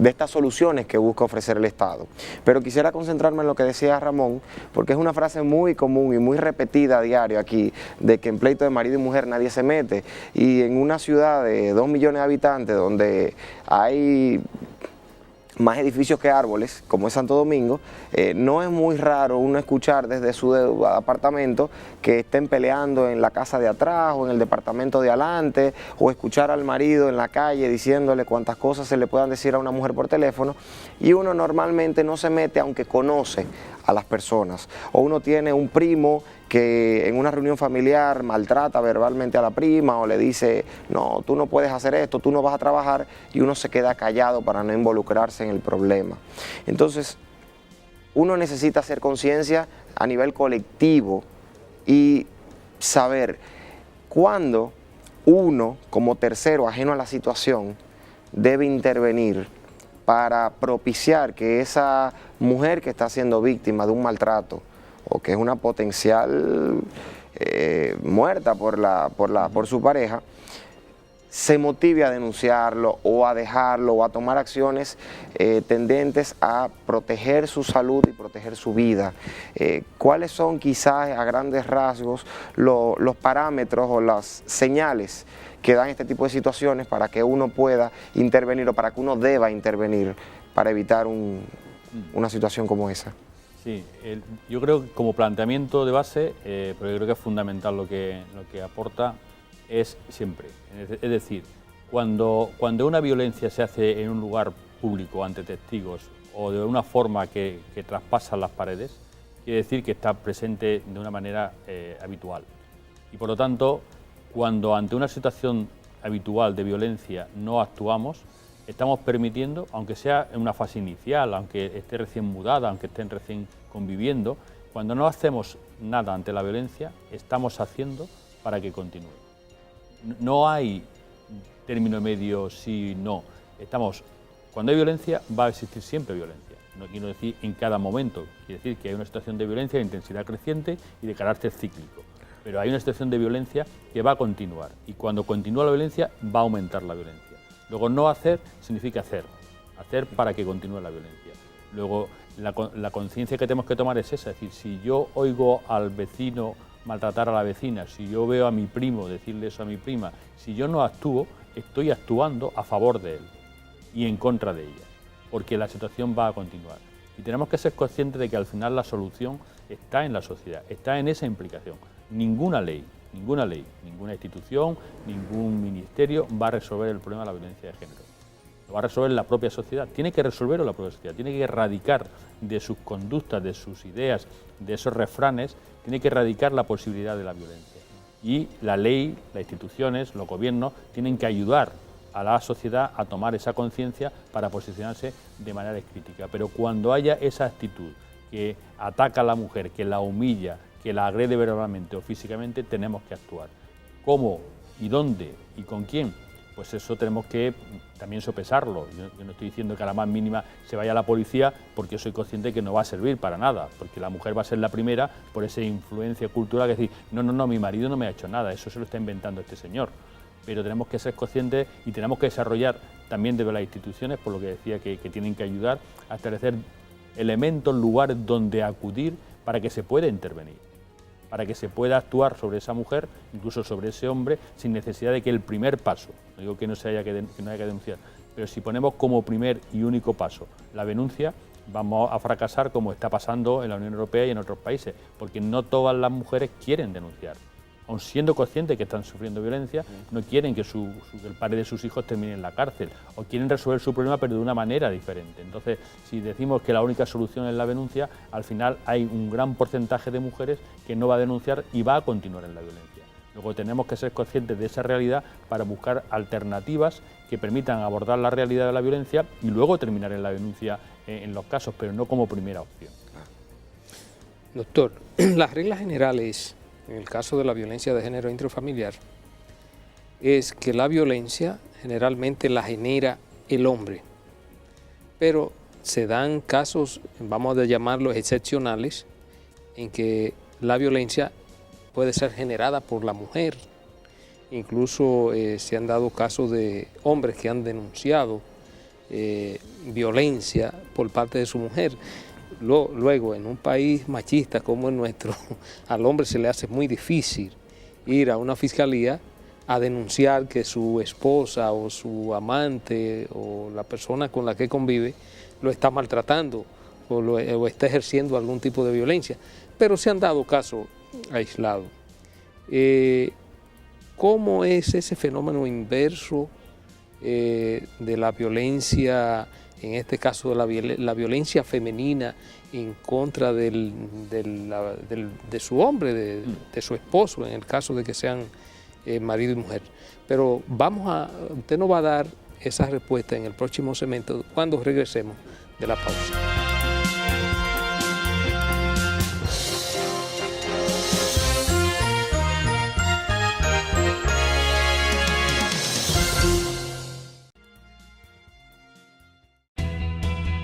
estas soluciones que busca ofrecer el Estado. Pero quisiera concentrarme en lo que decía Ramón, porque es una frase muy común y muy repetida a diario aquí, de que en pleito de marido y mujer nadie se mete. Y en una ciudad de 2 millones de habitantes, donde hay más edificios que árboles, como es Santo Domingo, no es muy raro uno escuchar desde su apartamento que estén peleando en la casa de atrás o en el departamento de adelante, o escuchar al marido en la calle diciéndole cuantas cosas se le puedan decir a una mujer por teléfono, y uno normalmente no se mete aunque conoce a las personas. O uno tiene un primo que en una reunión familiar maltrata verbalmente a la prima o le dice, no, tú no puedes hacer esto, tú no vas a trabajar, y uno se queda callado para no involucrarse en el problema. Entonces, uno necesita hacer conciencia a nivel colectivo y saber cuándo uno, como tercero ajeno a la situación, debe intervenir para propiciar que esa mujer que está siendo víctima de un maltrato o que es una potencial muerta por su pareja, se motive a denunciarlo o a dejarlo o a tomar acciones tendentes a proteger su salud y proteger su vida. ¿Cuáles son quizás a grandes rasgos los parámetros o las señales que dan este tipo de situaciones para que uno pueda intervenir o para que uno deba intervenir para evitar una situación como esa? Sí, yo creo que como planteamiento de base, pero yo creo que es fundamental lo que aporta, es siempre. Es decir, cuando una violencia se hace en un lugar público ante testigos o de una forma que traspasa las paredes, quiere decir que está presente de una manera habitual. Y por lo tanto, cuando ante una situación habitual de violencia no actuamos, estamos permitiendo, aunque sea en una fase inicial, aunque esté recién mudada, aunque estén recién conviviendo, cuando no hacemos nada ante la violencia, estamos haciendo para que continúe. No hay término medio sí, no. Cuando hay violencia, va a existir siempre violencia. No quiero decir en cada momento, quiere decir que hay una situación de violencia de intensidad creciente y de carácter cíclico. Pero hay una situación de violencia que va a continuar y cuando continúa la violencia va a aumentar la violencia. Luego no hacer significa hacer para que continúe la violencia. Luego la conciencia que tenemos que tomar es esa, es decir, si yo oigo al vecino maltratar a la vecina, si yo veo a mi primo decirle eso a mi prima, si yo no actúo, estoy actuando a favor de él y en contra de ella, porque la situación va a continuar. Y tenemos que ser conscientes de que al final la solución está en la sociedad, está en esa implicación. Ninguna ley, ninguna institución, ningún ministerio va a resolver el problema de la violencia de género. Lo va a resolver la propia sociedad. Tiene que resolverlo la propia sociedad, tiene que erradicar de sus conductas, de sus ideas, de esos refranes, tiene que erradicar la posibilidad de la violencia. Y la ley, las instituciones, los gobiernos tienen que ayudar a la sociedad a tomar esa conciencia para posicionarse de manera crítica. Pero cuando haya esa actitud que ataca a la mujer, que la humilla, que la agrede verbalmente o físicamente, tenemos que actuar. ¿Cómo y dónde y con quién? Pues eso tenemos que también sopesarlo. Yo no estoy diciendo que a la más mínima se vaya a la policía, porque yo soy consciente que no va a servir para nada, porque la mujer va a ser la primera por esa influencia cultural que decir, no, mi marido no me ha hecho nada, eso se lo está inventando este señor. Pero tenemos que ser conscientes y tenemos que desarrollar también desde las instituciones, por lo que decía que tienen que ayudar a establecer elementos, lugares donde acudir para que se pueda intervenir, para que se pueda actuar sobre esa mujer, incluso sobre ese hombre, sin necesidad de que el primer paso, no digo que no haya que denunciar, pero si ponemos como primer y único paso la denuncia, vamos a fracasar como está pasando en la Unión Europea y en otros países, porque no todas las mujeres quieren denunciar. Aun siendo conscientes que están sufriendo violencia, no quieren que el padre de sus hijos termine en la cárcel, o quieren resolver su problema pero de una manera diferente. Entonces, si decimos que la única solución es la denuncia, al final hay un gran porcentaje de mujeres que no va a denunciar y va a continuar en la violencia. Luego tenemos que ser conscientes de esa realidad para buscar alternativas que permitan abordar la realidad de la violencia y luego terminar en la denuncia en los casos, pero no como primera opción. Doctor, las reglas generales en el caso de la violencia de género intrafamiliar es que la violencia generalmente la genera el hombre, pero se dan casos, vamos a llamarlos excepcionales, en que la violencia puede ser generada por la mujer. Incluso se han dado casos de hombres que han denunciado violencia por parte de su mujer. Luego, en un país machista como el nuestro, al hombre se le hace muy difícil ir a una fiscalía a denunciar que su esposa o su amante o la persona con la que convive lo está maltratando o está ejerciendo algún tipo de violencia. Pero se han dado casos aislados. ¿Cómo es ese fenómeno inverso de la violencia, en este caso de la violencia femenina en contra de su hombre, de su esposo, en el caso de que sean marido y mujer? Pero usted nos va a dar esa respuesta en el próximo segmento cuando regresemos de la pausa.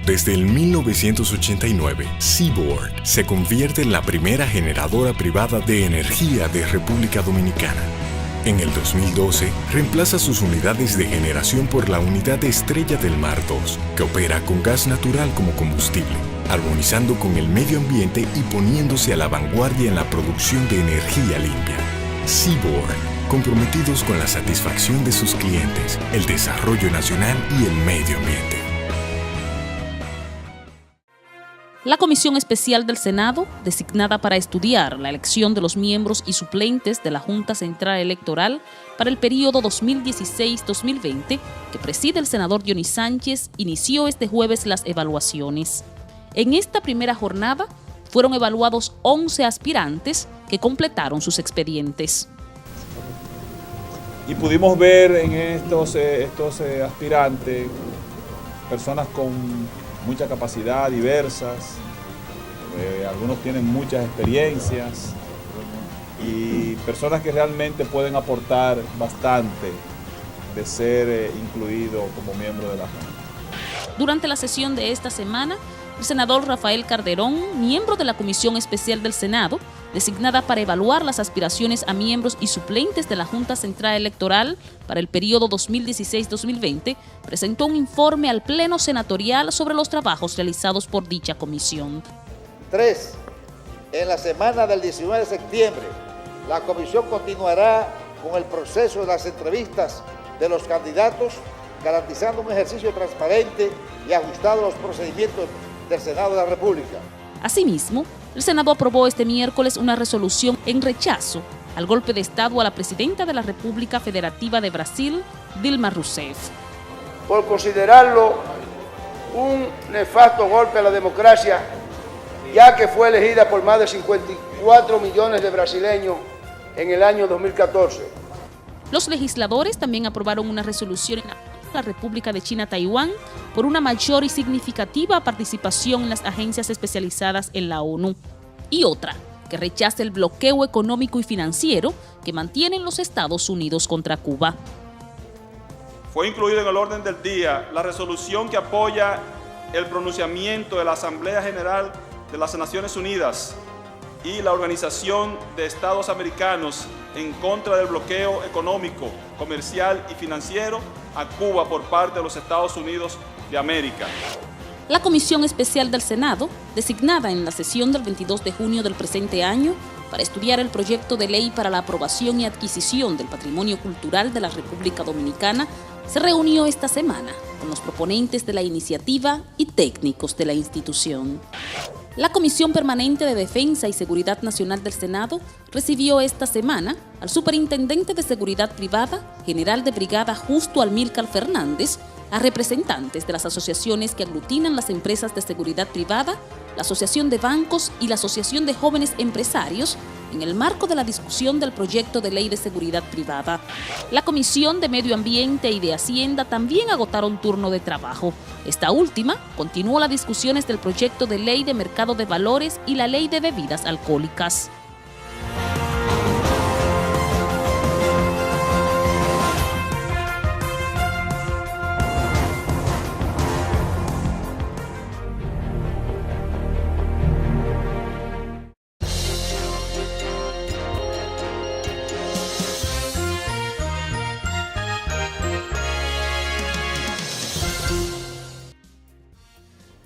Desde el 1989, Seaboard se convierte en la primera generadora privada de energía de República Dominicana. En el 2012, reemplaza sus unidades de generación por la unidad Estrella del Mar 2, que opera con gas natural como combustible, armonizando con el medio ambiente y poniéndose a la vanguardia en la producción de energía limpia. Seaboard, comprometidos con la satisfacción de sus clientes, el desarrollo nacional y el medio ambiente. La Comisión Especial del Senado, designada para estudiar la elección de los miembros y suplentes de la Junta Central Electoral para el periodo 2016-2020, que preside el senador Johnny Sánchez, inició este jueves las evaluaciones. En esta primera jornada fueron evaluados 11 aspirantes que completaron sus expedientes. Y pudimos ver en estos aspirantes personas con mucha capacidad, diversas, algunos tienen muchas experiencias y personas que realmente pueden aportar bastante de ser incluido como miembro de la Junta. Durante la sesión de esta semana, el senador Rafael Calderón, miembro de la Comisión Especial del Senado, designada para evaluar las aspiraciones a miembros y suplentes de la Junta Central Electoral para el periodo 2016-2020, presentó un informe al Pleno Senatorial sobre los trabajos realizados por dicha comisión. 3. En la semana del 19 de septiembre, la comisión continuará con el proceso de las entrevistas de los candidatos, garantizando un ejercicio transparente y ajustado a los procedimientos del Senado de la República. Asimismo, el Senado aprobó este miércoles una resolución en rechazo al golpe de Estado a la presidenta de la República Federativa de Brasil, Dilma Rousseff. Por considerarlo un nefasto golpe a la democracia, ya que fue elegida por más de 54 millones de brasileños en el año 2014. Los legisladores también aprobaron una resolución en la República de China-Taiwán por una mayor y significativa participación en las agencias especializadas en la ONU, y otra que rechaza el bloqueo económico y financiero que mantienen los Estados Unidos contra Cuba. Fue incluido en el orden del día la resolución que apoya el pronunciamiento de la Asamblea General de las Naciones Unidas y la Organización de Estados Americanos en contra del bloqueo económico, comercial y financiero a Cuba por parte de los Estados Unidos de América. La Comisión Especial del Senado, designada en la sesión del 22 de junio del presente año para estudiar el proyecto de ley para la aprobación y adquisición del patrimonio cultural de la República Dominicana, se reunió esta semana con los proponentes de la iniciativa y técnicos de la institución. La Comisión Permanente de Defensa y Seguridad Nacional del Senado recibió esta semana al Superintendente de Seguridad Privada, General de Brigada Justo Amílcar Fernández, a representantes de las asociaciones que aglutinan las empresas de seguridad privada, la Asociación de Bancos y la Asociación de Jóvenes Empresarios, en el marco de la discusión del proyecto de ley de seguridad privada. La Comisión de Medio Ambiente y de Hacienda también agotaron turno de trabajo. Esta última continuó las discusiones del proyecto de ley de mercado de valores y la ley de bebidas alcohólicas.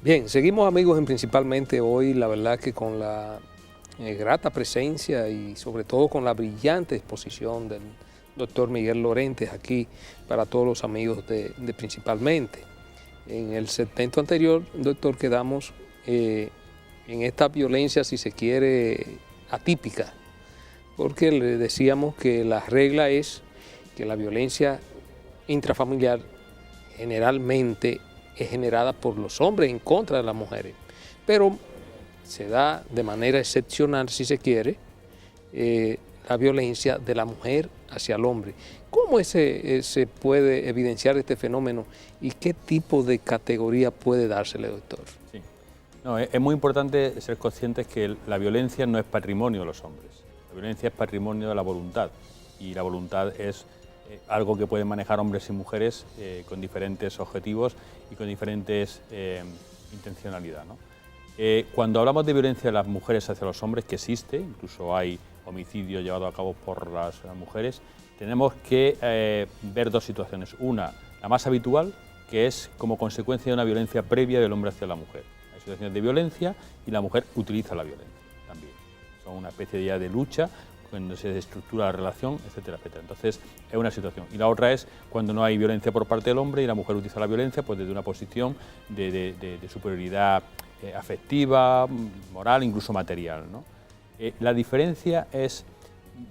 Bien, seguimos amigos principalmente hoy, la verdad que con la grata presencia y sobre todo con la brillante exposición del doctor Miguel Lorentes aquí para todos los amigos de principalmente. En el segmento anterior, doctor, quedamos en esta violencia, si se quiere, atípica, porque le decíamos que la regla es que la violencia intrafamiliar generalmente es generada por los hombres en contra de las mujeres, pero se da de manera excepcional, si se quiere, la violencia de la mujer hacia el hombre. ¿Cómo se puede evidenciar este fenómeno y qué tipo de categoría puede dársele, doctor? Sí. No, es muy importante ser conscientes que la violencia no es patrimonio de los hombres, la violencia es patrimonio de la voluntad, y la voluntad es algo que pueden manejar hombres y mujeres con diferentes objetivos y con diferentes intencionalidad, ¿no? Cuando hablamos de violencia de las mujeres hacia los hombres, que existe, incluso hay homicidios llevados a cabo por las mujeres, tenemos que ver dos situaciones. Una, la más habitual, que es como consecuencia de una violencia previa del hombre hacia la mujer. Hay situaciones de violencia y la mujer utiliza la violencia también. Son una especie ya de lucha cuando se desestructura la relación, etcétera, etcétera. Entonces, es una situación. Y la otra es cuando no hay violencia por parte del hombre y la mujer utiliza la violencia pues desde una posición de superioridad afectiva, moral, incluso material, ¿no? La diferencia es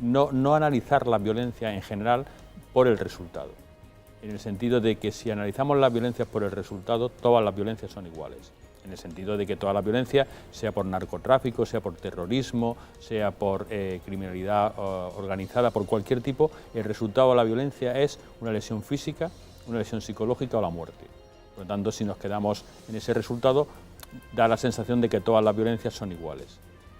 no analizar la violencia en general por el resultado, en el sentido de que si analizamos las violencias por el resultado, todas las violencias son iguales. En el sentido de que toda la violencia, sea por narcotráfico, sea por terrorismo, sea por criminalidad organizada, por cualquier tipo, el resultado de la violencia es una lesión física, una lesión psicológica o la muerte. Por lo tanto, si nos quedamos en ese resultado, da la sensación de que todas las violencias son iguales.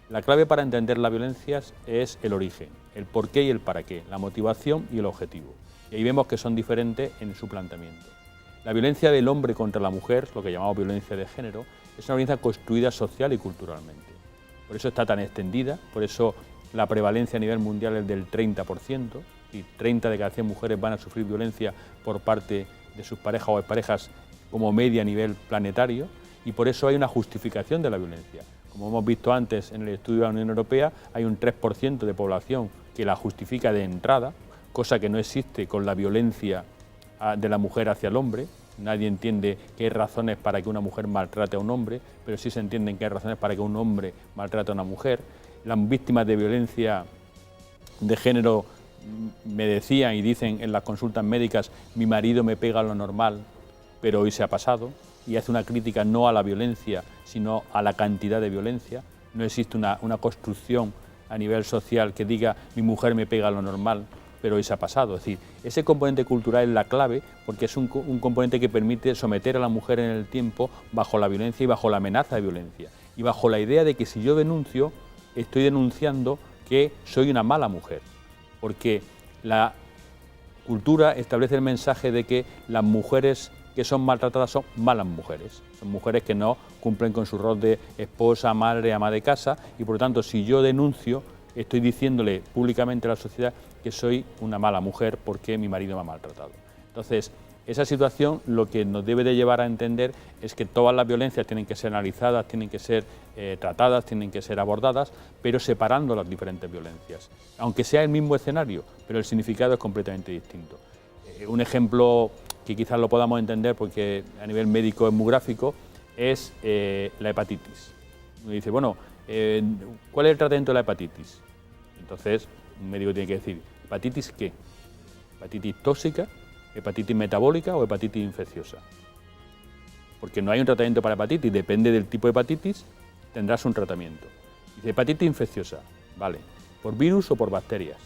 La clave para entender las violencias es el origen, el por qué y el para qué, la motivación y el objetivo. Y ahí vemos que son diferentes en su planteamiento. La violencia del hombre contra la mujer, lo que llamamos violencia de género, es una violencia construida social y culturalmente. Por eso está tan extendida, por eso la prevalencia a nivel mundial es del 30%, y 30 de cada 100 mujeres van a sufrir violencia por parte de sus parejas o exparejas como media a nivel planetario, y por eso hay una justificación de la violencia. Como hemos visto antes en el estudio de la Unión Europea, hay un 3% de población que la justifica de entrada, cosa que no existe con la violencia de la mujer hacia el hombre. Nadie entiende que hay razones para que una mujer maltrate a un hombre, pero sí se entienden que hay razones para que un hombre maltrate a una mujer. Las víctimas de violencia de género me decían y dicen en las consultas médicas: mi marido me pega lo normal, pero hoy se ha pasado, y hace una crítica no a la violencia, sino a la cantidad de violencia. No existe una construcción a nivel social que diga mi mujer me pega lo normal, pero hoy se ha pasado. Es decir, ese componente cultural es la clave, porque es un componente que permite someter a la mujer en el tiempo bajo la violencia y bajo la amenaza de violencia, y bajo la idea de que si yo denuncio, estoy denunciando que soy una mala mujer, porque la cultura establece el mensaje de que las mujeres que son maltratadas son malas mujeres, son mujeres que no cumplen con su rol de esposa, madre, ama de casa, y por lo tanto si yo denuncio, estoy diciéndole públicamente a la sociedad que soy una mala mujer porque mi marido me ha maltratado. Entonces, esa situación lo que nos debe de llevar a entender es que todas las violencias tienen que ser analizadas, tienen que ser tratadas, tienen que ser abordadas, pero separando las diferentes violencias. Aunque sea el mismo escenario, pero el significado es completamente distinto. Un ejemplo que quizás lo podamos entender porque a nivel médico es muy gráfico, es la hepatitis. Uno dice, bueno, ¿cuál es el tratamiento de la hepatitis? Entonces, un médico tiene que decir, ¿hepatitis qué? ¿Hepatitis tóxica, hepatitis metabólica o hepatitis infecciosa? Porque no hay un tratamiento para hepatitis, depende del tipo de hepatitis, tendrás un tratamiento. Dice, hepatitis infecciosa, vale, ¿por virus o por bacterias?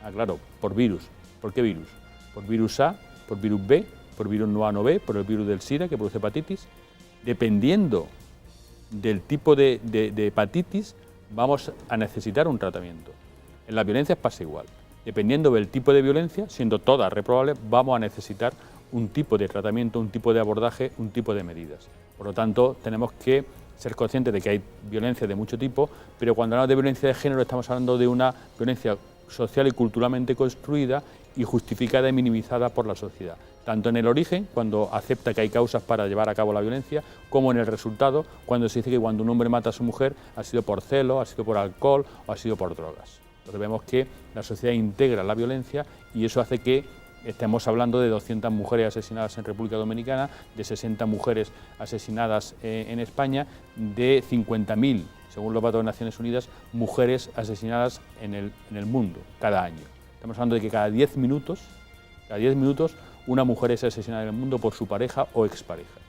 Ah, claro, por virus. ¿Por qué virus? Por virus A, por virus B, por virus no A no B, por el virus del SIDA que produce hepatitis. Dependiendo del tipo de hepatitis, vamos a necesitar un tratamiento. En las violencias pasa igual. Dependiendo del tipo de violencia, siendo todas reprobables, vamos a necesitar un tipo de tratamiento, un tipo de abordaje, un tipo de medidas. Por lo tanto, tenemos que ser conscientes de que hay violencia de mucho tipo, pero cuando hablamos de violencia de género estamos hablando de una violencia social y culturalmente construida y justificada y minimizada por la sociedad, tanto en el origen, cuando acepta que hay causas para llevar a cabo la violencia, como en el resultado, cuando se dice que cuando un hombre mata a su mujer ha sido por celo, ha sido por alcohol o ha sido por drogas. Entonces vemos que la sociedad integra la violencia y eso hace que estemos hablando de 200 mujeres asesinadas en República Dominicana, de 60 mujeres asesinadas en España, de 50.000, según los datos de Naciones Unidas, mujeres asesinadas en el mundo cada año. Estamos hablando de que cada 10 minutos una mujer es asesinada en el mundo por su pareja o expareja.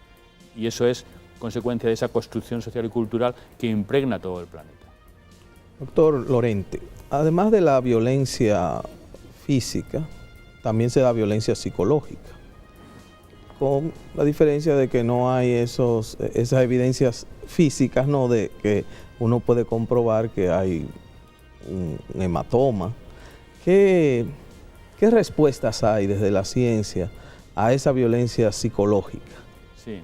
Y eso es consecuencia de esa construcción social y cultural que impregna todo el planeta. Doctor Lorente, además de la violencia física, también se da violencia psicológica, con la diferencia de que no hay esas evidencias físicas, ¿no?, de que uno puede comprobar que hay un hematoma. ¿Qué respuestas hay desde la ciencia a esa violencia psicológica? Sí,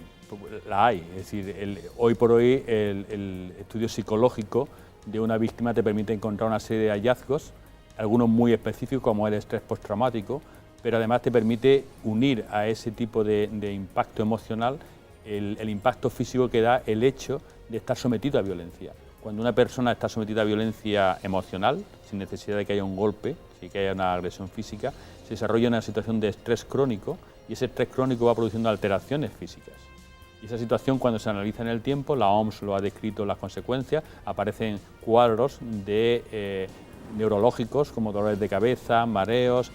la hay. Es decir, hoy por hoy el estudio psicológico de una víctima te permite encontrar una serie de hallazgos algunos muy específicos como el estrés postraumático, pero además te permite unir a ese tipo de impacto emocional el impacto físico que da el hecho de estar sometido a violencia. Cuando una persona está sometida a violencia emocional, sin necesidad de que haya un golpe, sin que haya una agresión física, se desarrolla una situación de estrés crónico y ese estrés crónico va produciendo alteraciones físicas. Y esa situación, cuando se analiza en el tiempo, la OMS lo ha descrito las consecuencias, aparecen cuadros de neurológicos como dolores de cabeza, mareos,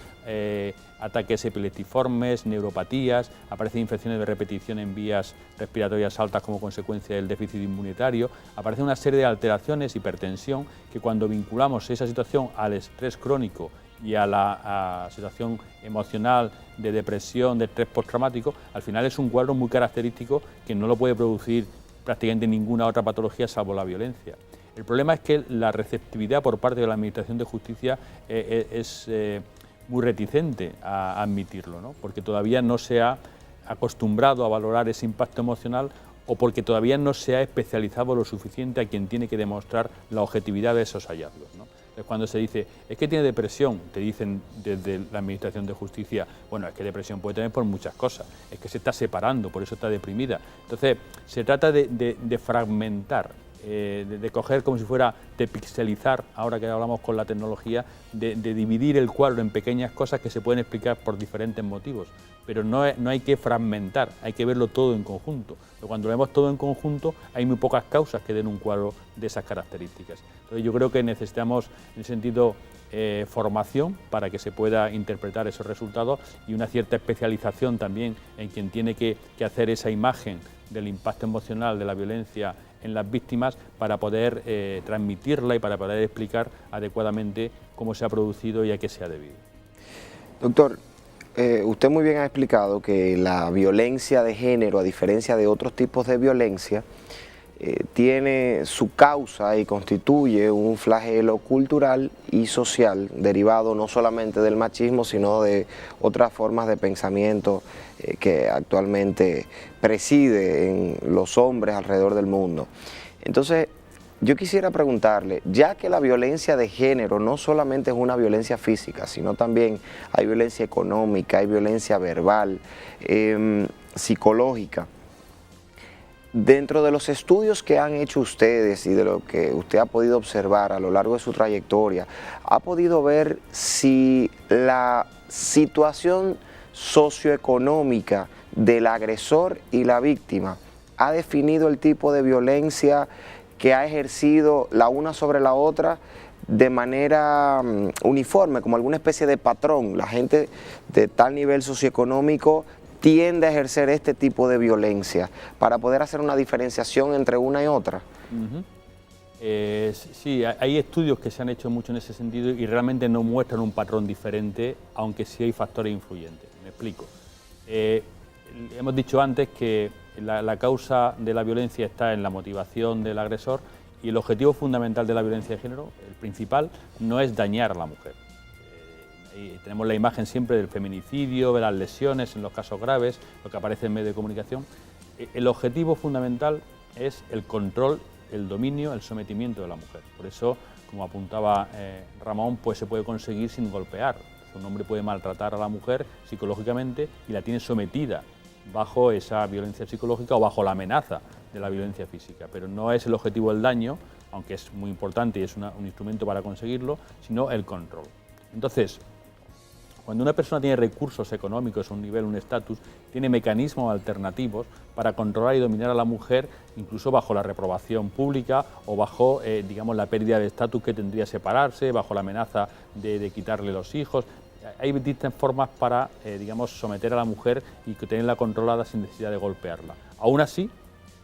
ataques epileptiformes, neuropatías, aparecen infecciones de repetición en vías respiratorias altas como consecuencia del déficit inmunitario, aparece una serie de alteraciones, hipertensión, que cuando vinculamos esa situación al estrés crónico y a la situación emocional de depresión, de estrés postraumático, al final es un cuadro muy característico que no lo puede producir prácticamente ninguna otra patología salvo la violencia. El problema es que la receptividad por parte de la Administración de Justicia es muy reticente a admitirlo, ¿no? Porque todavía no se ha acostumbrado a valorar ese impacto emocional o porque todavía no se ha especializado lo suficiente a quien tiene que demostrar la objetividad de esos hallazgos, ¿no? Cuando se dice, es que tiene depresión, te dicen desde la Administración de Justicia, bueno, es que depresión puede tener por muchas cosas, es que se está separando, por eso está deprimida. Entonces, se trata de fragmentar, de coger como si fuera, de pixelizar, ahora que hablamos con la tecnología, de dividir el cuadro en pequeñas cosas que se pueden explicar por diferentes motivos. Pero no hay que fragmentar, hay que verlo todo en conjunto. Pero cuando lo vemos todo en conjunto, hay muy pocas causas que den un cuadro de esas características. Entonces yo creo que necesitamos, en ese sentido, formación para que se pueda interpretar esos resultados y una cierta especialización también en quien tiene que hacer esa imagen del impacto emocional de la violencia en las víctimas para poder transmitirla y para poder explicar adecuadamente cómo se ha producido y a qué se ha debido. Doctor, usted muy bien ha explicado que la violencia de género, a diferencia de otros tipos de violencia, tiene su causa y constituye un flagelo cultural y social derivado no solamente del machismo, sino de otras formas de pensamiento que actualmente preside en los hombres alrededor del mundo. Entonces, yo quisiera preguntarle, ya que la violencia de género no solamente es una violencia física, sino también hay violencia económica, hay violencia verbal, psicológica, dentro de los estudios que han hecho ustedes y de lo que usted ha podido observar a lo largo de su trayectoria, ¿ha podido ver si la situación socioeconómica del agresor y la víctima ha definido el tipo de violencia que ha ejercido la una sobre la otra de manera uniforme, como alguna especie de patrón? La gente de tal nivel socioeconómico tiende a ejercer este tipo de violencia, para poder hacer una diferenciación entre una y otra. Sí, hay estudios que se han hecho mucho en ese sentido y realmente no muestran un patrón diferente, aunque sí hay factores influyentes. Me explico. Hemos dicho antes que la causa de la violencia está en la motivación del agresor y el objetivo fundamental de la violencia de género, el principal, no es dañar a la mujer. Tenemos la imagen siempre del feminicidio, de las lesiones en los casos graves, lo que aparece en medios de comunicación. El objetivo fundamental es el control, el dominio, el sometimiento de la mujer. Por eso, como apuntaba Ramón, pues se puede conseguir sin golpear. Un hombre puede maltratar a la mujer psicológicamente y la tiene sometida bajo esa violencia psicológica o bajo la amenaza de la violencia física. Pero no es el objetivo el daño, aunque es muy importante y es un instrumento para conseguirlo, sino el control. Entonces, cuando una persona tiene recursos económicos, un nivel, un estatus, tiene mecanismos alternativos para controlar y dominar a la mujer, incluso bajo la reprobación pública o bajo, digamos, la pérdida de estatus que tendría separarse, bajo la amenaza de quitarle los hijos. Hay distintas formas para, digamos, someter a la mujer y tenerla controlada sin necesidad de golpearla. Aún así,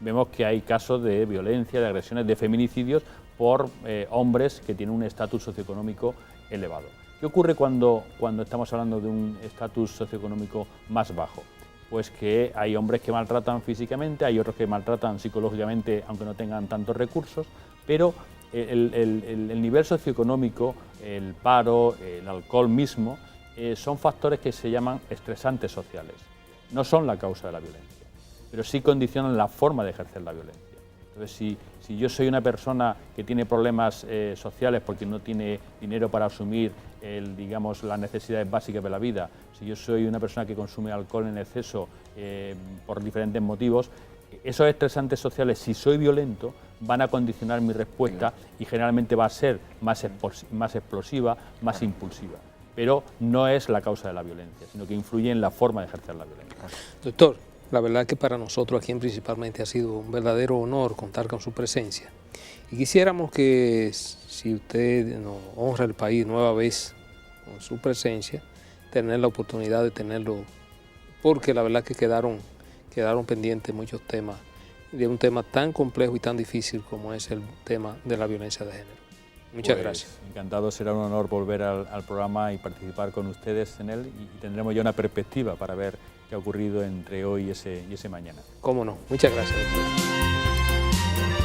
vemos que hay casos de violencia, de agresiones, de feminicidios por hombres que tienen un estatus socioeconómico elevado. ¿Qué ocurre cuando estamos hablando de un estatus socioeconómico más bajo? Pues que hay hombres que maltratan físicamente, hay otros que maltratan psicológicamente, aunque no tengan tantos recursos, pero el nivel socioeconómico, el paro, el alcohol mismo, son factores que se llaman estresantes sociales. No son la causa de la violencia, pero sí condicionan la forma de ejercer la violencia. Entonces, si yo soy una persona que tiene problemas sociales porque no tiene dinero para asumir digamos, las necesidades básicas de la vida, si yo soy una persona que consume alcohol en exceso por diferentes motivos, esos estresantes sociales, si soy violento, van a condicionar mi respuesta y generalmente va a ser más explosiva, más impulsiva. Pero no es la causa de la violencia, sino que influye en la forma de ejercer la violencia. Doctor, la verdad que para nosotros aquí en Principalmente ha sido un verdadero honor contar con su presencia. Y quisiéramos que, si usted nos honra el país nueva vez con su presencia, tener la oportunidad de tenerlo, porque la verdad que quedaron pendientes muchos temas, de un tema tan complejo y tan difícil como es el tema de la violencia de género. Muchas gracias. Encantado, será un honor volver al programa y participar con ustedes en él, y tendremos ya una perspectiva para ver qué ha ocurrido entre hoy y ese mañana. Cómo no, muchas gracias, doctor.